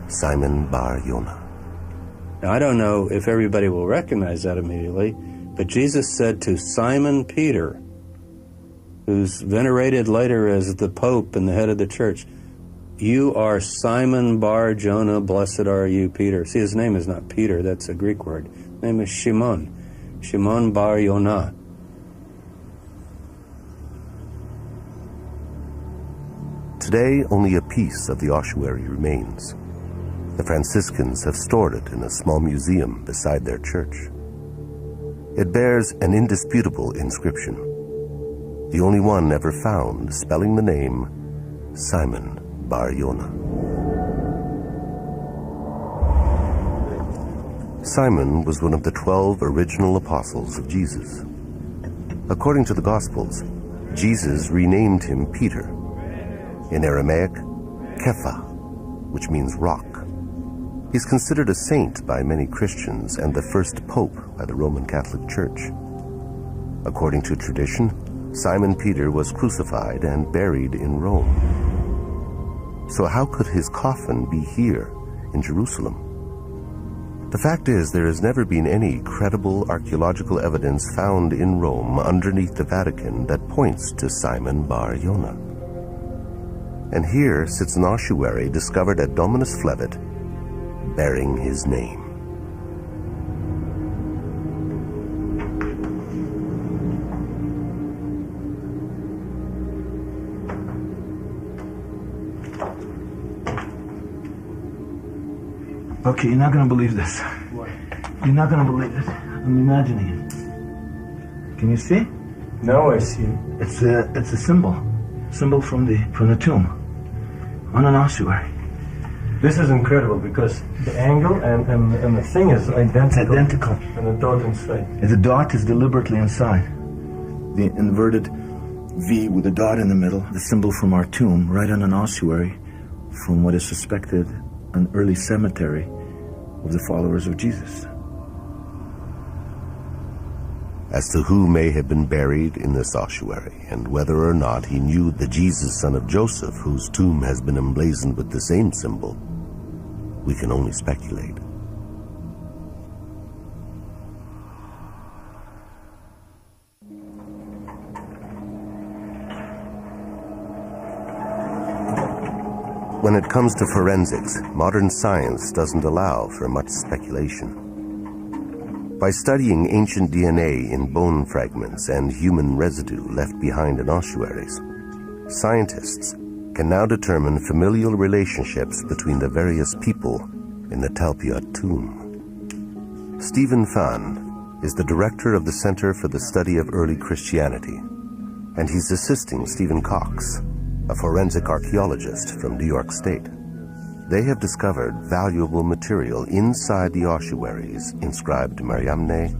Simon Bar Yonah. Now, I don't know if everybody will recognize that immediately, but Jesus said to Simon Peter, who's venerated later as the Pope and the head of the church, "You are Simon Bar Jonah, blessed are you, Peter." See, his name is not Peter, that's a Greek word. His name is Shimon, Shimon Bar Yonah. Today, only a piece of the ossuary remains. The Franciscans have stored it in a small museum beside their church. It bears an indisputable inscription, the only one ever found spelling the name Simon Bar Yonah. Simon was one of the 12 original apostles of Jesus. According to the Gospels, Jesus renamed him Peter, in Aramaic, Kepha, which means rock. He's considered a saint by many Christians and the first pope by the Roman Catholic Church. According to tradition, Simon Peter was crucified and buried in Rome. So how could his coffin be here in Jerusalem? The fact is, there has never been any credible archaeological evidence found in Rome underneath the Vatican that points to Simon Bar Yonah. And here sits an ossuary discovered at Dominus Flevit, bearing his name. Okay, you're not going to believe this. What? You're not going to believe this. I'm imagining it. Can you see? Now I see. It's a symbol from the tomb on an ossuary. This is incredible because the angle and the thing is identical. Identical. And the dot inside. The dot is deliberately inside. The inverted V with a dot in the middle, the symbol from our tomb, right on an ossuary from what is suspected an early cemetery of the followers of Jesus. As to who may have been buried in this ossuary, and whether or not he knew the Jesus, son of Joseph, whose tomb has been emblazoned with the same symbol, we can only speculate. When it comes to forensics, modern science doesn't allow for much speculation. By studying ancient DNA in bone fragments and human residue left behind in ossuaries, scientists can now determine familial relationships between the various people in the Talpiot tomb. Stephen Phan is the director of the Center for the Study of Early Christianity, and he's assisting Stephen Cox, a forensic archaeologist from New York State. They have discovered valuable material inside the ossuaries inscribed Mariamne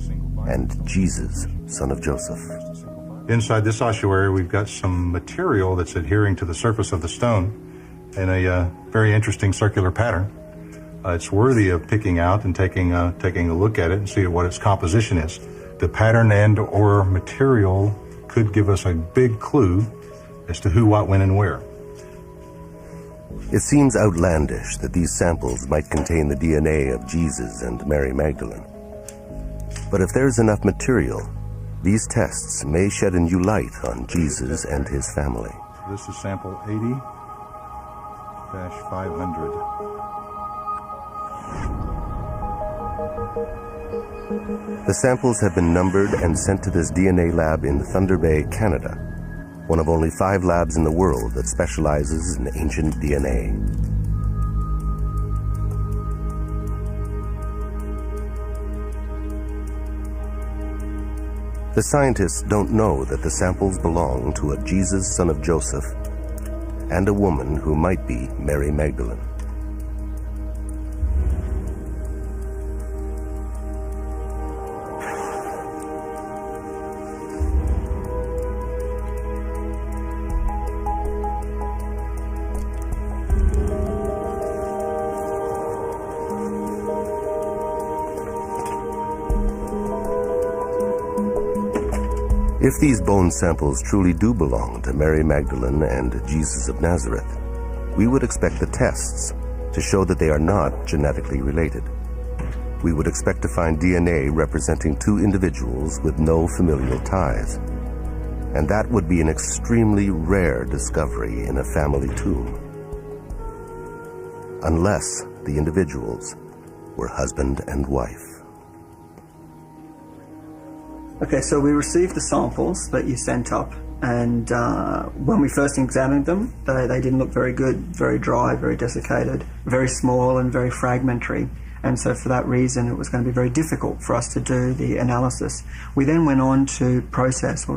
and Jesus, son of Joseph. Inside this ossuary, we've got some material that's adhering to the surface of the stone in a very interesting circular pattern. It's worthy of picking out and taking a look at it and see what its composition is. The pattern and or material could give us a big clue as to who, what, when, and where. It seems outlandish that these samples might contain the DNA of Jesus and Mary Magdalene. But if there's enough material, these tests may shed a new light on Jesus and his family. This is sample 80-500. The samples have been numbered and sent to this DNA lab in Thunder Bay, Canada, one of only 5 labs in the world that specializes in ancient DNA. The scientists don't know that the samples belong to a Jesus, son of Joseph, and a woman who might be Mary Magdalene. If these bone samples truly do belong to Mary Magdalene and Jesus of Nazareth, we would expect the tests to show that they are not genetically related. We would expect to find DNA representing 2 individuals with no familial ties, and that would be an extremely rare discovery in a family tomb, unless the individuals were husband and wife. Okay, so we received the samples that you sent up, and when we first examined them, they didn't look very good, very dry, very desiccated, very small and very fragmentary. And so for that reason, it was going to be very difficult for us to do the analysis. We then went on to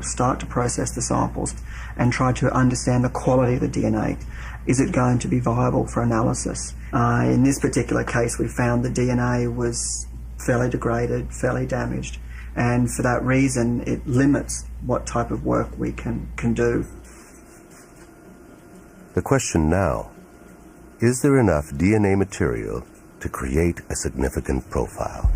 start to process the samples and try to understand the quality of the DNA. Is it going to be viable for analysis? In this particular case, we found the DNA was fairly degraded, fairly damaged. And for that reason, it limits what type of work we can do. The question now, is there enough DNA material to create a significant profile?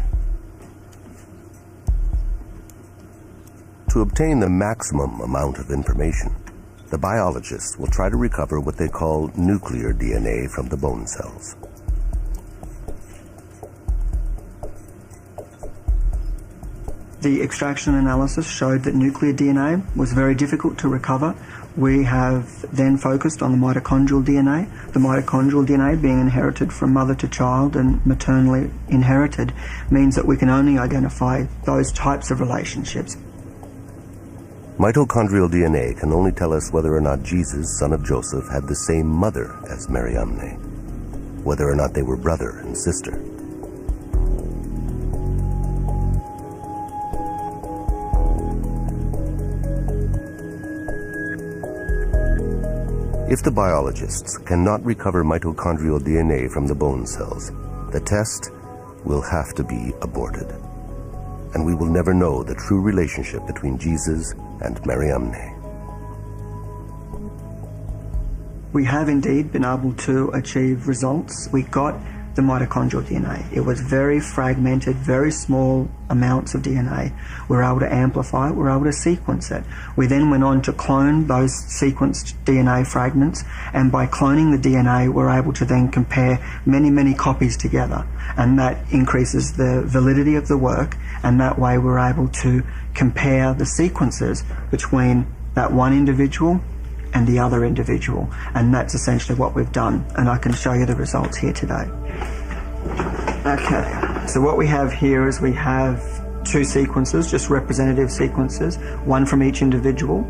To obtain the maximum amount of information, the biologists will try to recover what they call nuclear DNA from the bone cells. The extraction analysis showed that nuclear DNA was very difficult to recover. We have then focused on the mitochondrial DNA. The mitochondrial DNA, being inherited from mother to child and maternally inherited, means that we can only identify those types of relationships. Mitochondrial DNA can only tell us whether or not Jesus, son of Joseph, had the same mother as Mariamne, whether or not they were brother and sister. If the biologists cannot recover mitochondrial DNA from the bone cells, the test will have to be aborted. And we will never know the true relationship between Jesus and Mariamne. We have indeed been able to achieve results. We got the mitochondrial DNA. It was very fragmented, very small amounts of DNA. We were able to amplify it, we were able to sequence it. We then went on to clone those sequenced DNA fragments, and by cloning the DNA, we're able to then compare many, many copies together. And that increases the validity of the work, and that way we're able to compare the sequences between that one individual and the other individual. And that's essentially what we've done, and I can show you the results here today. Okay, so what we have here is we have two sequences, just representative sequences, one from each individual.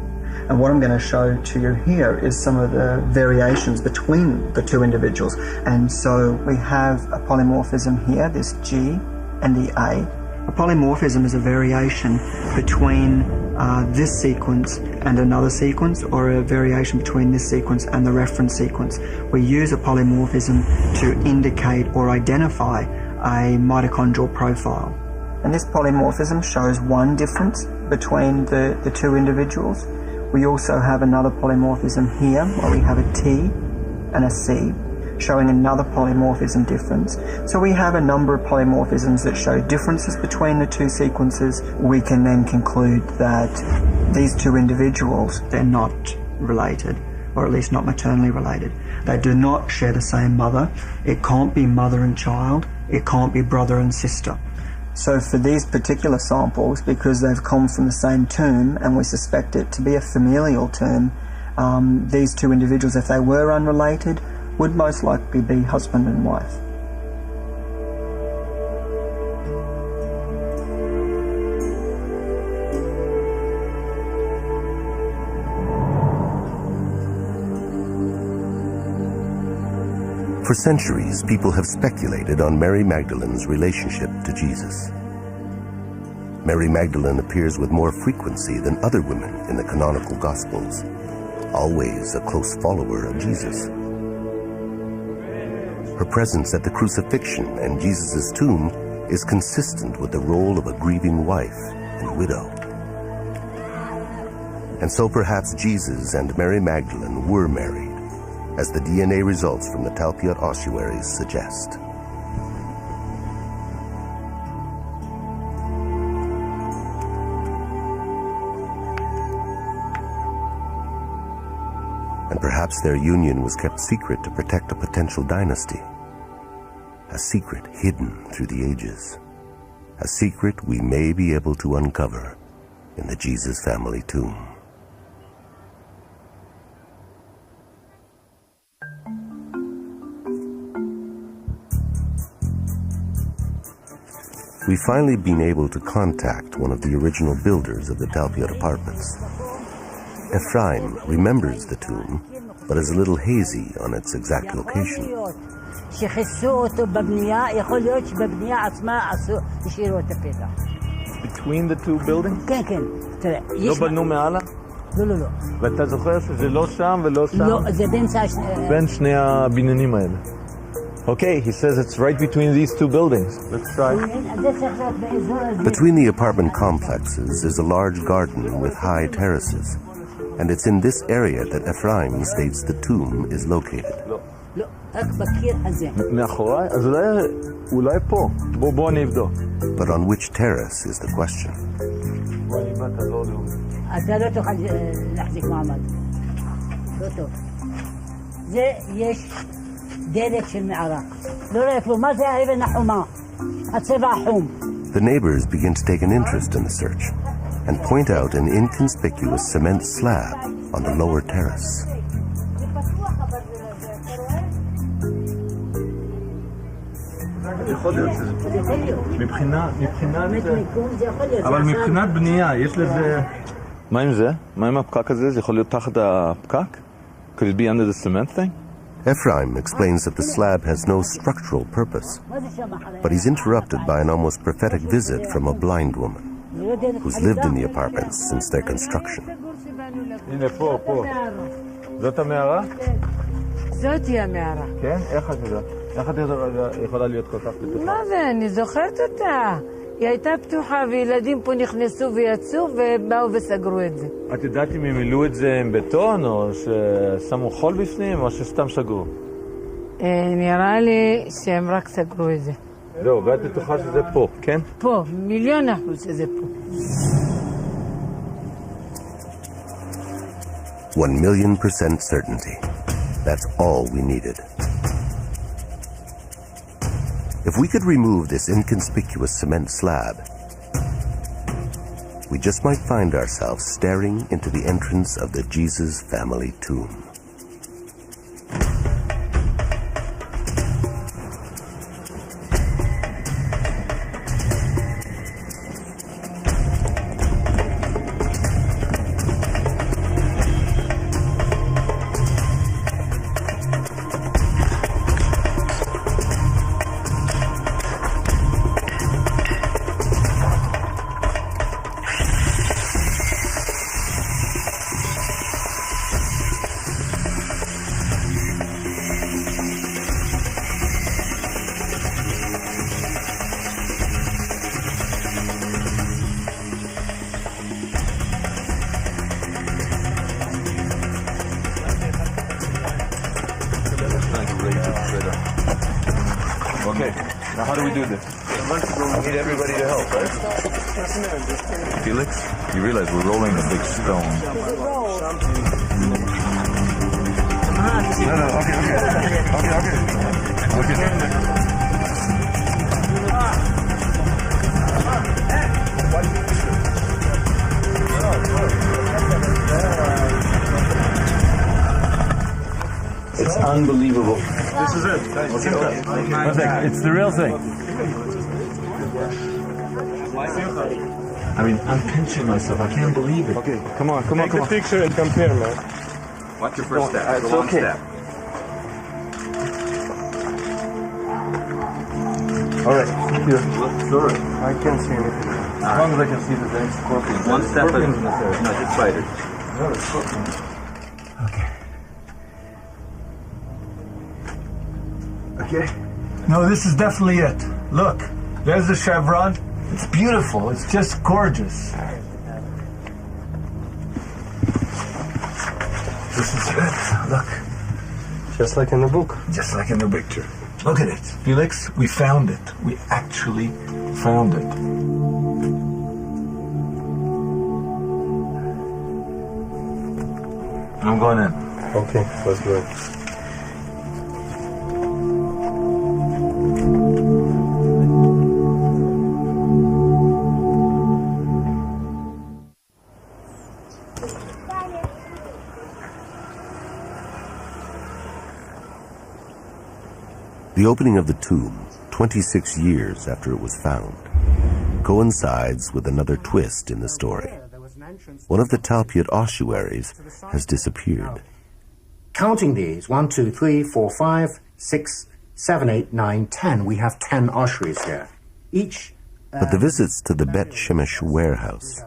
And what I'm going to show to you here is some of the variations between the two individuals. And so we have a polymorphism here, this G and the A. A polymorphism is a variation between this sequence and another sequence, or a variation between this sequence and the reference sequence. We use a polymorphism to indicate or identify a mitochondrial profile. And this polymorphism shows one difference between the two individuals. We also have another polymorphism here, where we have a T and a C, showing another polymorphism difference. So we have a number of polymorphisms that show differences between the two sequences. We can then conclude that these two individuals, they're not related, or at least not maternally related. They do not share the same mother. It can't be mother and child. It can't be brother and sister. So for these particular samples, because they've come from the same tomb, and we suspect it to be a familial tomb, these two individuals, if they were unrelated, would most likely be husband and wife. For centuries, people have speculated on Mary Magdalene's relationship to Jesus. Mary Magdalene appears with more frequency than other women in the canonical Gospels, always a close follower of Jesus. Her presence at the crucifixion and Jesus' tomb is consistent with the role of a grieving wife and widow. And so perhaps Jesus and Mary Magdalene were married, as the DNA results from the Talpiot ossuaries suggest. And perhaps their union was kept secret to protect a potential dynasty. A secret hidden through the ages. A secret we may be able to uncover in the Jesus family tomb. We've finally been able to contact one of the original builders of the Talpiot apartments. Ephraim remembers the tomb, but is a little hazy on its exact location. Between the two buildings? לא בנו מעלה? לא. ואתה זוכר שזה לא שם ולא שם? לא, זה בין שני הבניינים האלה. Okay, he says it's right between these two buildings. Let's try. Between the apartment complexes is a large garden with high terraces, and it's in this area that Ephraim states the tomb is located. מאחוריי? אז אולי פה. בוא נבדוק. But on which terrace is the question? אתה לא תוכל להחזיק מעמד. לא טוב. זה יש דלת של מערה. לא רואה כלום. מה זה האבן החומה? הצבע החום. The neighbors begin to take an interest in the search and point out an inconspicuous cement slab on the lower terrace. יכול להיות אבל מבחינת בנייה, יש לזה... מה עם זה? מה עם הפקק הזה? זה יכול להיות תחת הפקק? Could it be under the cement thing? Ephraim explains that the slab has no structural purpose, but he's interrupted by an almost prophetic visit from a blind woman who's lived in the apartments since their construction. הנה פה. זאת המערה? זאתי המערה. כן? איך את יודעת? איך את יכולה להיות כל כך בטוחה? מה זה? אני זוכרת אותה. היא הייתה פתוחה וילדים פה נכנסו ויצאו ובאו וסגרו את זה. את יודעת אם הם מילאו את זה עם בטון או ששמו חול בפנים או שסתם סגרו? נראה לי שהם רק סגרו את זה. זהו, ואת בטוחה שזה פה, כן? פה, 1,000,000% שזה פה. 1,000,000% certainty. That's all we needed. If we could remove this inconspicuous cement slab, we just might find ourselves staring into the entrance of the Jesus family tomb. Okay, now how do we do this? We need everybody to help, right? Felix, you realize we're rolling a big stone. No, It's unbelievable. This is it. One second, it's the real thing. I mean, I'm pinching myself. I can't believe it. Okay, come on. Take the picture and compare, man. What's your first step? It's The long okay. step. All right, here. Sorry, I can't see anything. As long as I can see the dang scorpions. One step at Scorpions in this area. no, just spiders. No, it's scorpions. Okay. No, this is definitely it. Look, there's the chevron. It's beautiful. It's just gorgeous. This is it. Look. Just like in the book. Just like in the picture. Look at it. Felix, we found it. We actually found it. I'm going in. Okay, let's go. The opening of the tomb, 26 years after it was found, coincides with another twist in the story. One of the Talpiot ossuaries has disappeared. Counting these, 1, 2, 3, 4, 5, 6, 7, 8, 9, 10. We have 10 ossuaries here. Each. But the visits to the Bet Shemesh warehouse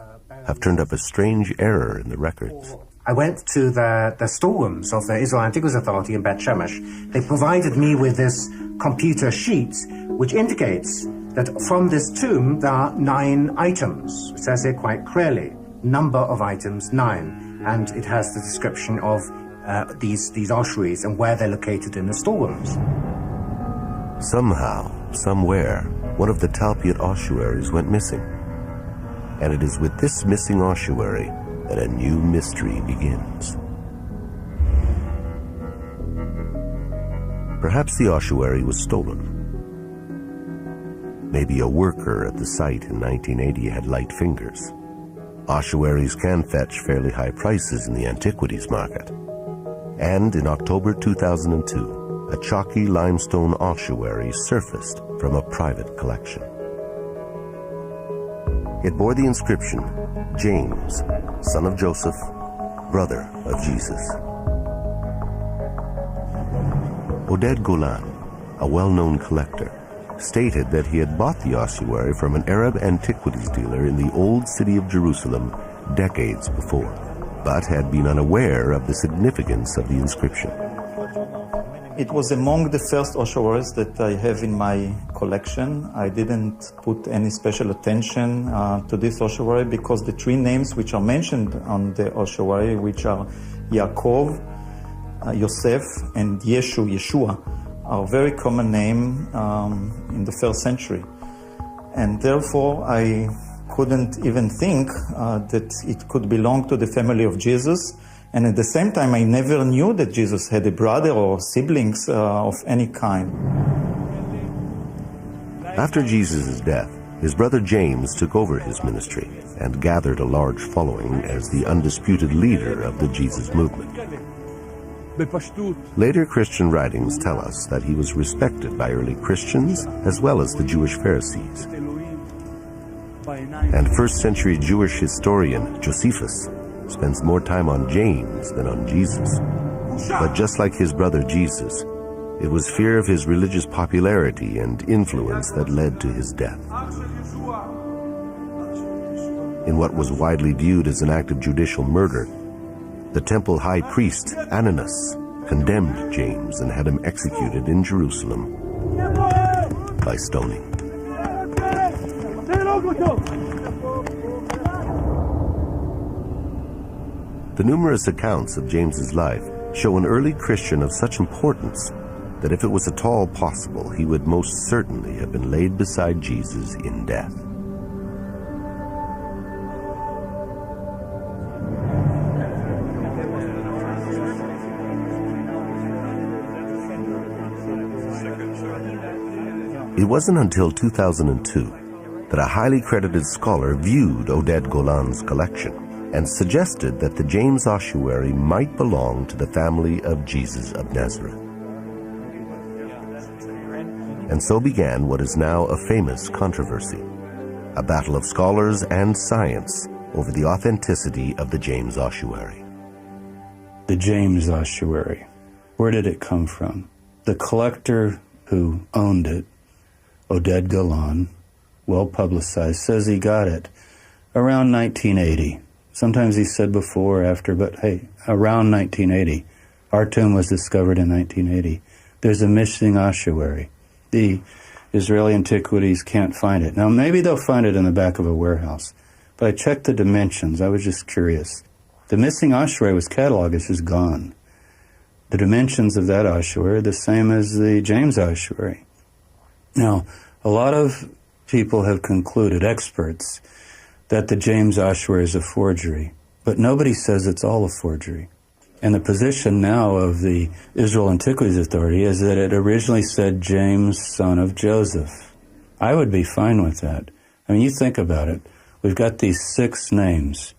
have turned up a strange error in the records. I went to the storerooms of the Israel Antiquities Authority in Bet Shemesh. They provided me with this computer sheet, which indicates that from this tomb there are 9 items. It says here quite clearly, number of items 9, and it has the description of these ossuaries and where they're located in the storerooms. Somehow, somewhere, one of the Talpiot ossuaries went missing. And it is with this missing ossuary that a new mystery begins. Perhaps the ossuary was stolen. Maybe a worker at the site in 1980 had light fingers. Ossuaries can fetch fairly high prices in the antiquities market. And in October 2002, a chalky limestone ossuary surfaced from a private collection. It bore the inscription, James, son of Joseph, brother of Jesus. Oded Golan, a well-known collector, stated that he had bought the ossuary from an Arab antiquities dealer in the old city of Jerusalem decades before. but had been unaware of the significance of the inscription. It was among the first ossuaries that I have in my collection. I didn't put any special attention to this ossuary because the three names which are mentioned on the ossuary, which are Yaakov, Yosef, and Yeshua, are very common name in the first century. And therefore, I couldn't even think that it could belong to the family of Jesus. And at the same time, I never knew that Jesus had a brother or siblings of any kind. After Jesus' death, his brother James took over his ministry and gathered a large following as the undisputed leader of the Jesus movement. Later Christian writings tell us that he was respected by early Christians as well as the Jewish Pharisees. And first-century Jewish historian Josephus spends more time on James than on Jesus. But just like his brother Jesus, it was fear of his religious popularity and influence that led to his death. In what was widely viewed as an act of judicial murder, the temple high priest Ananus condemned James and had him executed in Jerusalem by stoning. The numerous accounts of James's life show an early Christian of such importance that if it was at all possible, he would most certainly have been laid beside Jesus in death. It wasn't until 2002 that a highly credited scholar viewed Oded Golan's collection and suggested that the James ossuary might belong to the family of Jesus of Nazareth. And so began what is now a famous controversy, a battle of scholars and science over the authenticity of the James ossuary. The James ossuary, where did it come from? The collector who owned it, Oded Golan, well publicized, says he got it around 1980. Sometimes he said before or after, but hey, around 1980. Our tomb was discovered in 1980. There's a missing ossuary. The Israeli Antiquities can't find it. Now, maybe they'll find it in the back of a warehouse, but I checked the dimensions. I was just curious. The missing ossuary was cataloged. It's just gone. The dimensions of that ossuary are the same as the James ossuary. Now, a lot of people have concluded, experts, that the James ossuary is a forgery, but nobody says it's all a forgery. And the position now of the Israel Antiquities Authority is that it originally said James, son of Joseph. I would be fine with that. I mean, you think about it. We've got these 6 names.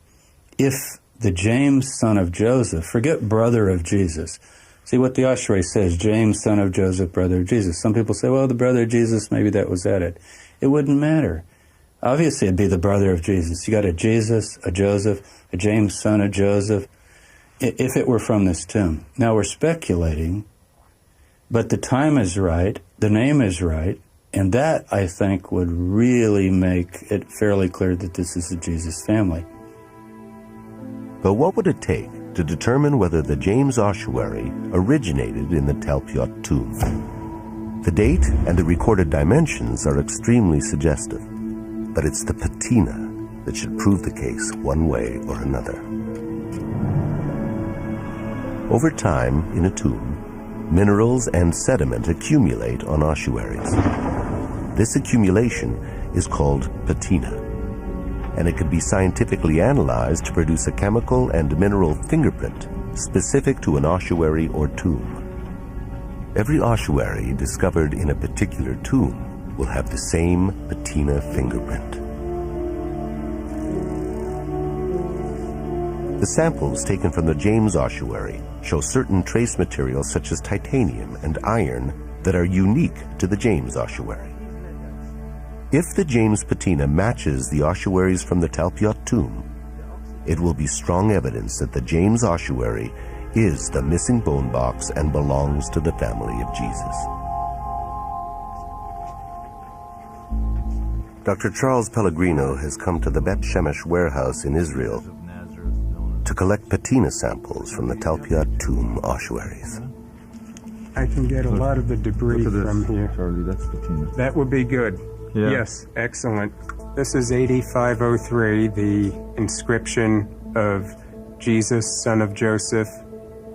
If the James, son of Joseph, forget brother of Jesus. See what the ossuary says, James, son of Joseph, brother of Jesus. Some people say, well, the brother of Jesus, maybe that was added. It wouldn't matter. Obviously, it'd be the brother of Jesus. You got a Jesus, a Joseph, a James, son of Joseph, if it were from this tomb. Now, we're speculating, but the time is right, the name is right, and that, I think, would really make it fairly clear that this is the Jesus family. But what would it take to determine whether the James ossuary originated in the Talpiot tomb? The date and the recorded dimensions are extremely suggestive, but it's the patina that should prove the case one way or another. Over time, in a tomb, minerals and sediment accumulate on ossuaries. This accumulation is called patina, and it could be scientifically analyzed to produce a chemical and mineral fingerprint specific to an ossuary or tomb. Every ossuary discovered in a particular tomb will have the same patina fingerprint. The samples taken from the James ossuary show certain trace materials such as titanium and iron that are unique to the James ossuary. If the James patina matches the ossuaries from the Talpiot tomb, it will be strong evidence that the James ossuary is the missing bone box and belongs to the family of Jesus. Dr. Charles Pellegrino has come to the Bet Shemesh warehouse in Israel to collect patina samples from the Talpiot tomb ossuaries. I can get a lot of the debris from here. Charlie, that's patina. That would be good. Yeah. Yes, excellent. This is 8503, the inscription of Jesus, son of Joseph.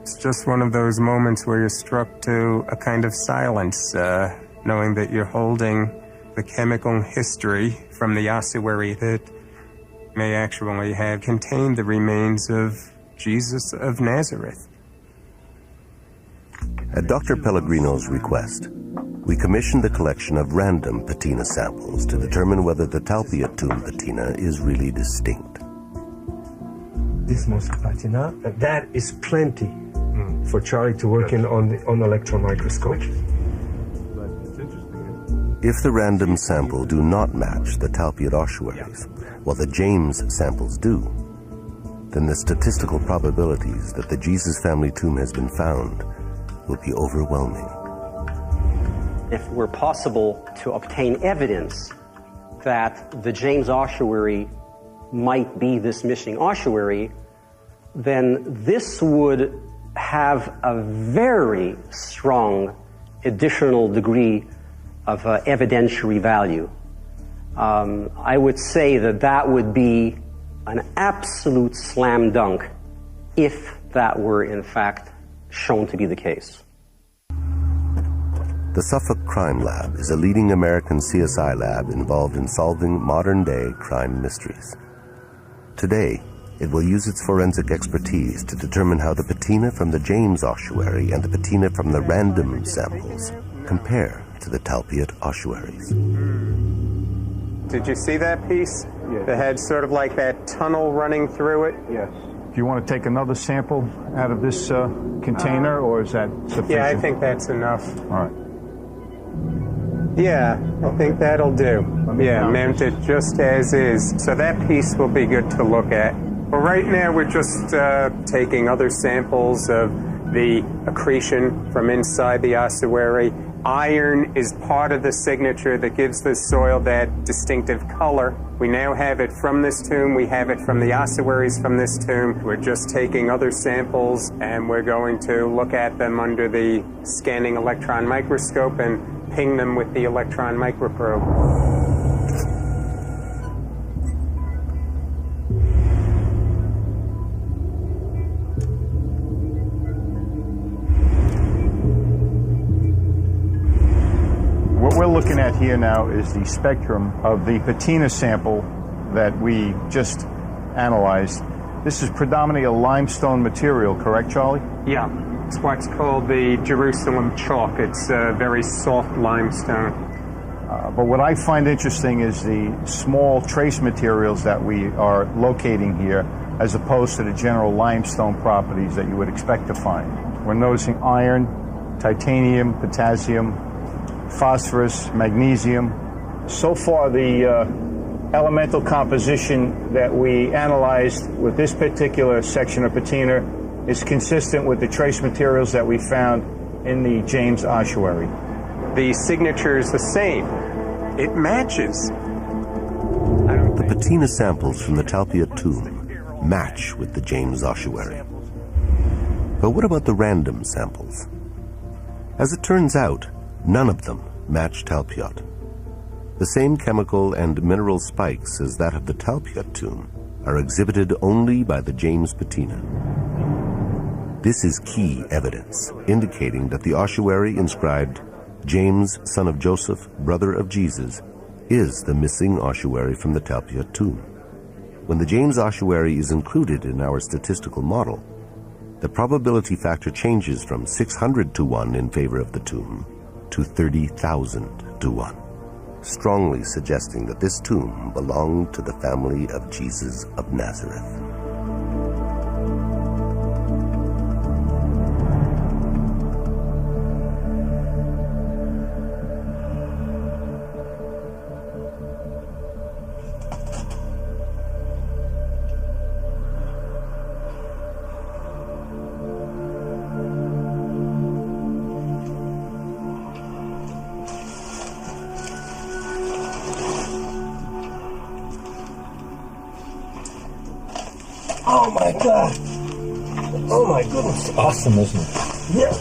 It's just one of those moments where you're struck to a kind of silence, knowing that you're holding the chemical history from the ossuary that may actually have contained the remains of Jesus of Nazareth. At Dr. Pellegrino's request, we commissioned the collection of random patina samples to determine whether the Talpiot tomb patina is really distinct. This mosque patina, that is plenty for Charlie to work in on the electron microscope. If the random sample do not match the Talpiot ossuaries, while the James samples do, then the statistical probabilities that the Jesus family tomb has been found will be overwhelming. If it were possible to obtain evidence that the James ossuary might be this missing ossuary, then this would have a very strong additional degree of evidentiary value. I would say that that would be an absolute slam dunk if that were in fact shown to be the case. The Suffolk Crime Lab is a leading American CSI lab involved in solving modern-day crime mysteries. Today, it will use its forensic expertise to determine how the patina from the James ossuary and the patina from the random samples compare to the Talpiot ossuaries. Did you see that piece? Yes. That had sort of like that tunnel running through it? Yes. Do you want to take another sample out of this container, or is that sufficient? Yeah, I think that's enough. All right. Yeah, I think that'll do. Yeah, mount it just as is. So that piece will be good to look at. But right now we're just taking other samples of the accretion from inside the ossuary. Iron is part of the signature that gives the soil that distinctive color. We now have it from this tomb. We have it from the ossuaries from this tomb. We're just taking other samples and we're going to look at them under the scanning electron microscope and ping them with the electron microprobe. What we're looking at here now is the spectrum of the patina sample that we just analyzed. This is predominantly a limestone material, correct, Charlie? Yeah, it's what's called the Jerusalem chalk. It's a very soft limestone. But what I find interesting is the small trace materials that we are locating here, as opposed to the general limestone properties that you would expect to find. We're noticing iron, titanium, potassium, phosphorus, magnesium. So far, the elemental composition that we analyzed with this particular section of patina is consistent with the trace materials that we found in the James ossuary. The signature is the same. It matches. The patina samples from the Talpiot tomb match with the James ossuary. But what about the random samples? As it turns out, none of them match Talpiot. The same chemical and mineral spikes as that of the Talpiot tomb are exhibited only by the James patina. This is key evidence indicating that the ossuary inscribed James, son of Joseph, brother of Jesus, is the missing ossuary from the Talpiot tomb. When the James ossuary is included in our statistical model, the probability factor changes from 600 to 1 in favor of the tomb to 30,000 to 1, strongly suggesting that this tomb belonged to the family of Jesus of Nazareth. Oh my God! Oh my goodness. It's awesome, isn't it? Yeah.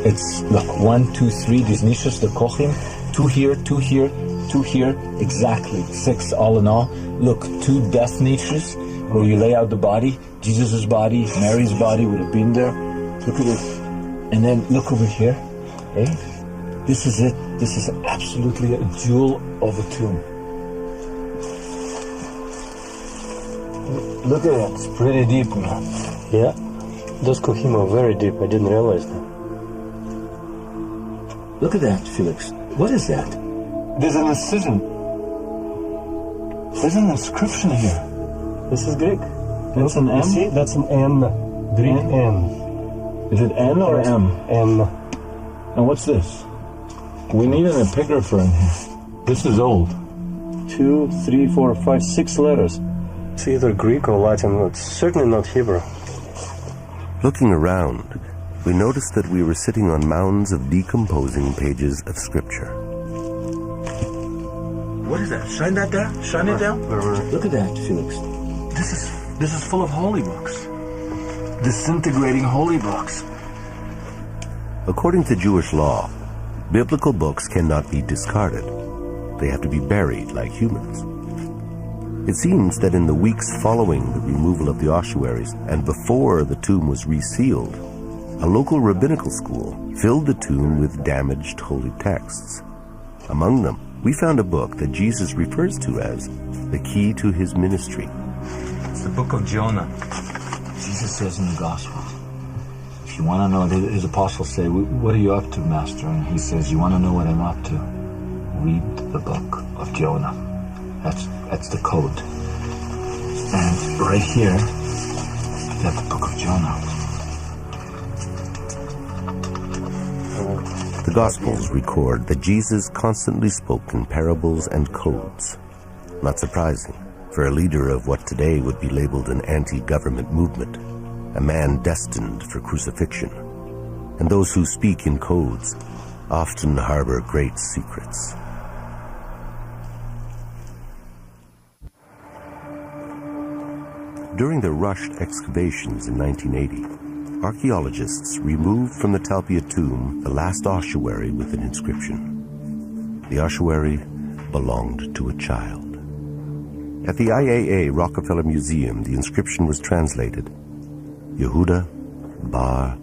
It's, look, 1, 2, 3, these niches, the kochim, 2 here, 2 here, 2 here, exactly, 6 all in all. Look, 2 death niches where you lay out the body, Jesus' body, Mary's body would have been there. Look at it. And then look over here, eh? This is it. This is absolutely a jewel of a tomb. Look at that, it's pretty deep, man. Yeah, those kochim are very deep. I didn't realize that. Look at that, Felix. What is that? There's an incision. There's an inscription here. This is Greek. That's an M? You see, that's an N. Greek N. Is it N or M? N. And what's this? We need an epigrapher in here. This is old. 2, 3, 4, 5, 6 letters. It's either Greek or Latin. It's certainly not Hebrew. Looking around, we noticed that we were sitting on mounds of decomposing pages of scripture. What is that? Shine that down? Shine it down? Look at that, Felix. This is full of holy books. Disintegrating holy books. According to Jewish law, biblical books cannot be discarded. They have to be buried like humans. It seems that in the weeks following the removal of the ossuaries and before the tomb was resealed, a local rabbinical school filled the tomb with damaged holy texts. Among them, we found a book that Jesus refers to as the key to his ministry. It's the book of Jonah. Jesus says in the Gospel, if you want to know, his apostles say, what are you up to, Master? And he says, you want to know what I'm up to? Read the book of Jonah. That's the code. And right here, you have the book of Jonah. The Gospels record that Jesus constantly spoke in parables and codes. Not surprising for a leader of what today would be labeled an anti-government movement, a man destined for crucifixion. And those who speak in codes often harbor great secrets. During the rushed excavations in 1980, archaeologists removed from the Talpia tomb the last ossuary with an inscription. The ossuary belonged to a child. At the IAA Rockefeller Museum, the inscription was translated, Yehuda Bar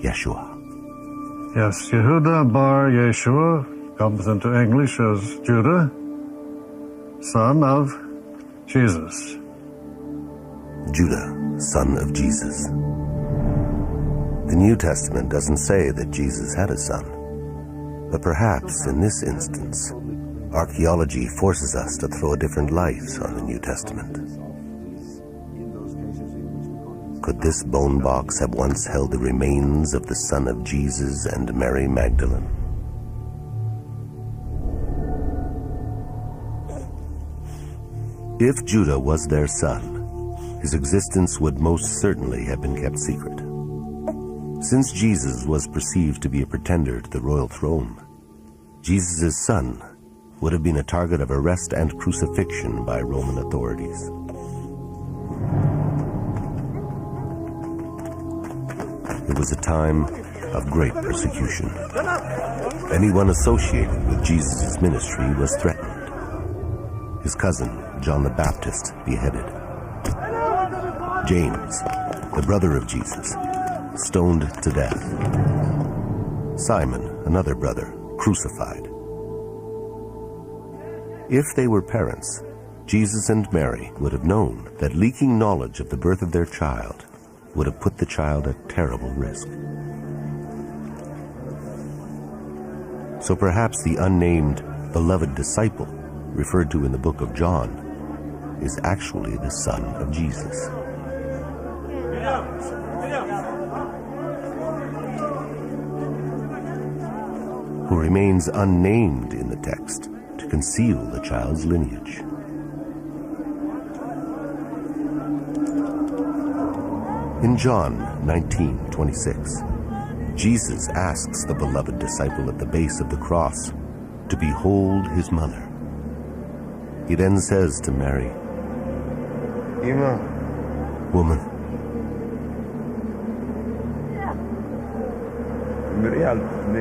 Yeshua. Yes, Yehuda Bar Yeshua comes into English as Judah, son of Jesus. Judah, son of Jesus. The New Testament doesn't say that Jesus had a son, but perhaps in this instance, archaeology forces us to throw a different light on the New Testament. Could this bone box have once held the remains of the son of Jesus and Mary Magdalene? If Judah was their son, his existence would most certainly have been kept secret. Since Jesus was perceived to be a pretender to the royal throne, Jesus' son would have been a target of arrest and crucifixion by Roman authorities. It was a time of great persecution. Anyone associated with Jesus' ministry was threatened. His cousin, John the Baptist, beheaded. James, the brother of Jesus, stoned to death. Simon, another brother, crucified. If they were parents, Jesus and Mary would have known that leaking knowledge of the birth of their child would have put the child at terrible risk. So perhaps the unnamed beloved disciple referred to in the book of John is actually the son of Jesus. Who remains unnamed in the text to conceal the child's lineage. In John 19:26, Jesus asks the beloved disciple at the base of the cross to behold his mother. He then says to Mary, Woman,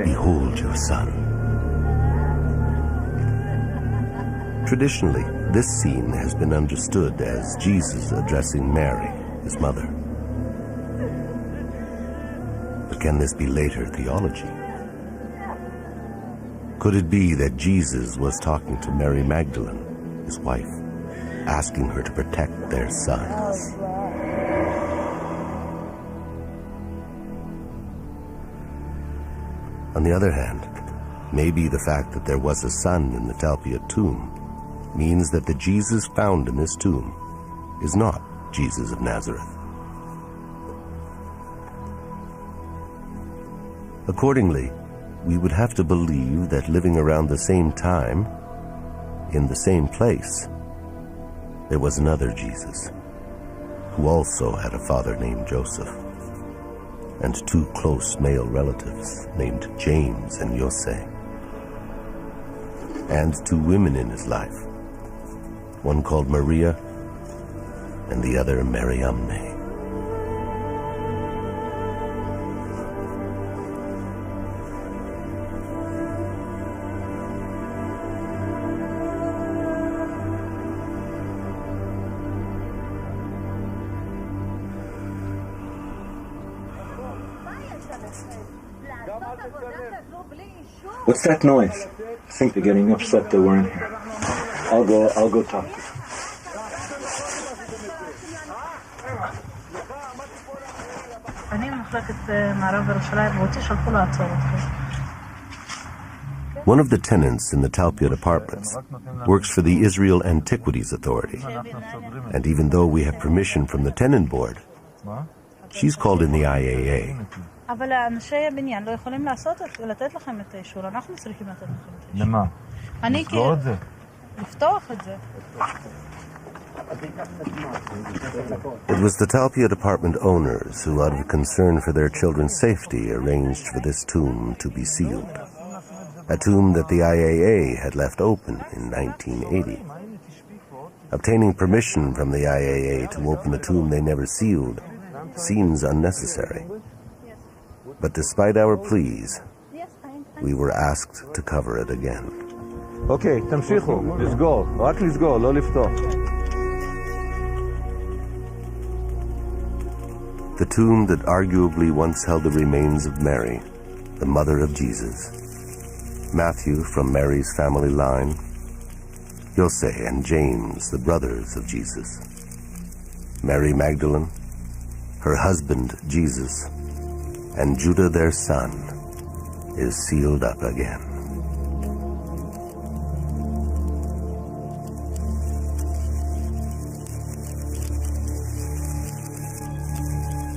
behold your son. Traditionally, this scene has been understood as Jesus addressing Mary, his mother. But can this be later theology? Could it be that Jesus was talking to Mary Magdalene, his wife, asking her to protect their sons? On the other hand, maybe the fact that there was a son in the Talpiot tomb means that the Jesus found in this tomb is not Jesus of Nazareth. Accordingly, we would have to believe that living around the same time, in the same place, there was another Jesus, who also had a father named Joseph, and two close male relatives named James and Jose, and two women in his life, one called Maria and the other Mariamne. What's that noise? I think they're getting upset they weren't here. I'll go talk to them. One of the tenants in the Talpiot apartments works for the Israel Antiquities Authority. And even though we have permission from the tenant board, she's called in the IAA. אבל אנשי הבניין לא יכולים לתת לכם את האישור, אנחנו צריכים לתת לכם את האישור. למה? לסגור את זה? לפתוח את זה. It was the Talpiot apartment owners who, out of concern for their children's safety, arranged for this tomb to be sealed. A tomb that the IAA had left open in 1980. Obtaining permission from the IAA to open a tomb they never sealed seems unnecessary. But despite our pleas, we were asked to cover it again. Okay, תמשיכו, לסגור, רק לסגור, לא לפתוח. The tomb that arguably once held the remains of Mary, the mother of Jesus, Matthew from Mary's family line, Jose and James, the brothers of Jesus, Mary Magdalene, her husband Jesus, and Judah their son, is sealed up again.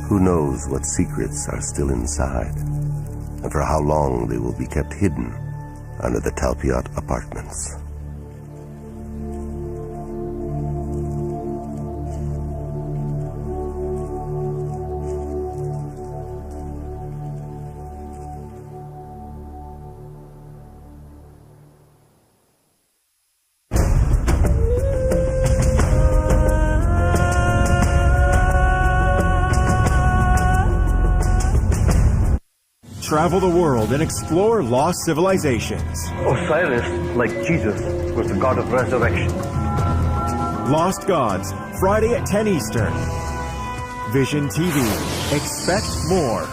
Who knows what secrets are still inside, and for how long they will be kept hidden under the Talpiot apartments. Travel the world and explore lost civilizations. Osiris, like Jesus, was the god of resurrection. Lost Gods, Friday at 10 Eastern. Vision TV. Expect more.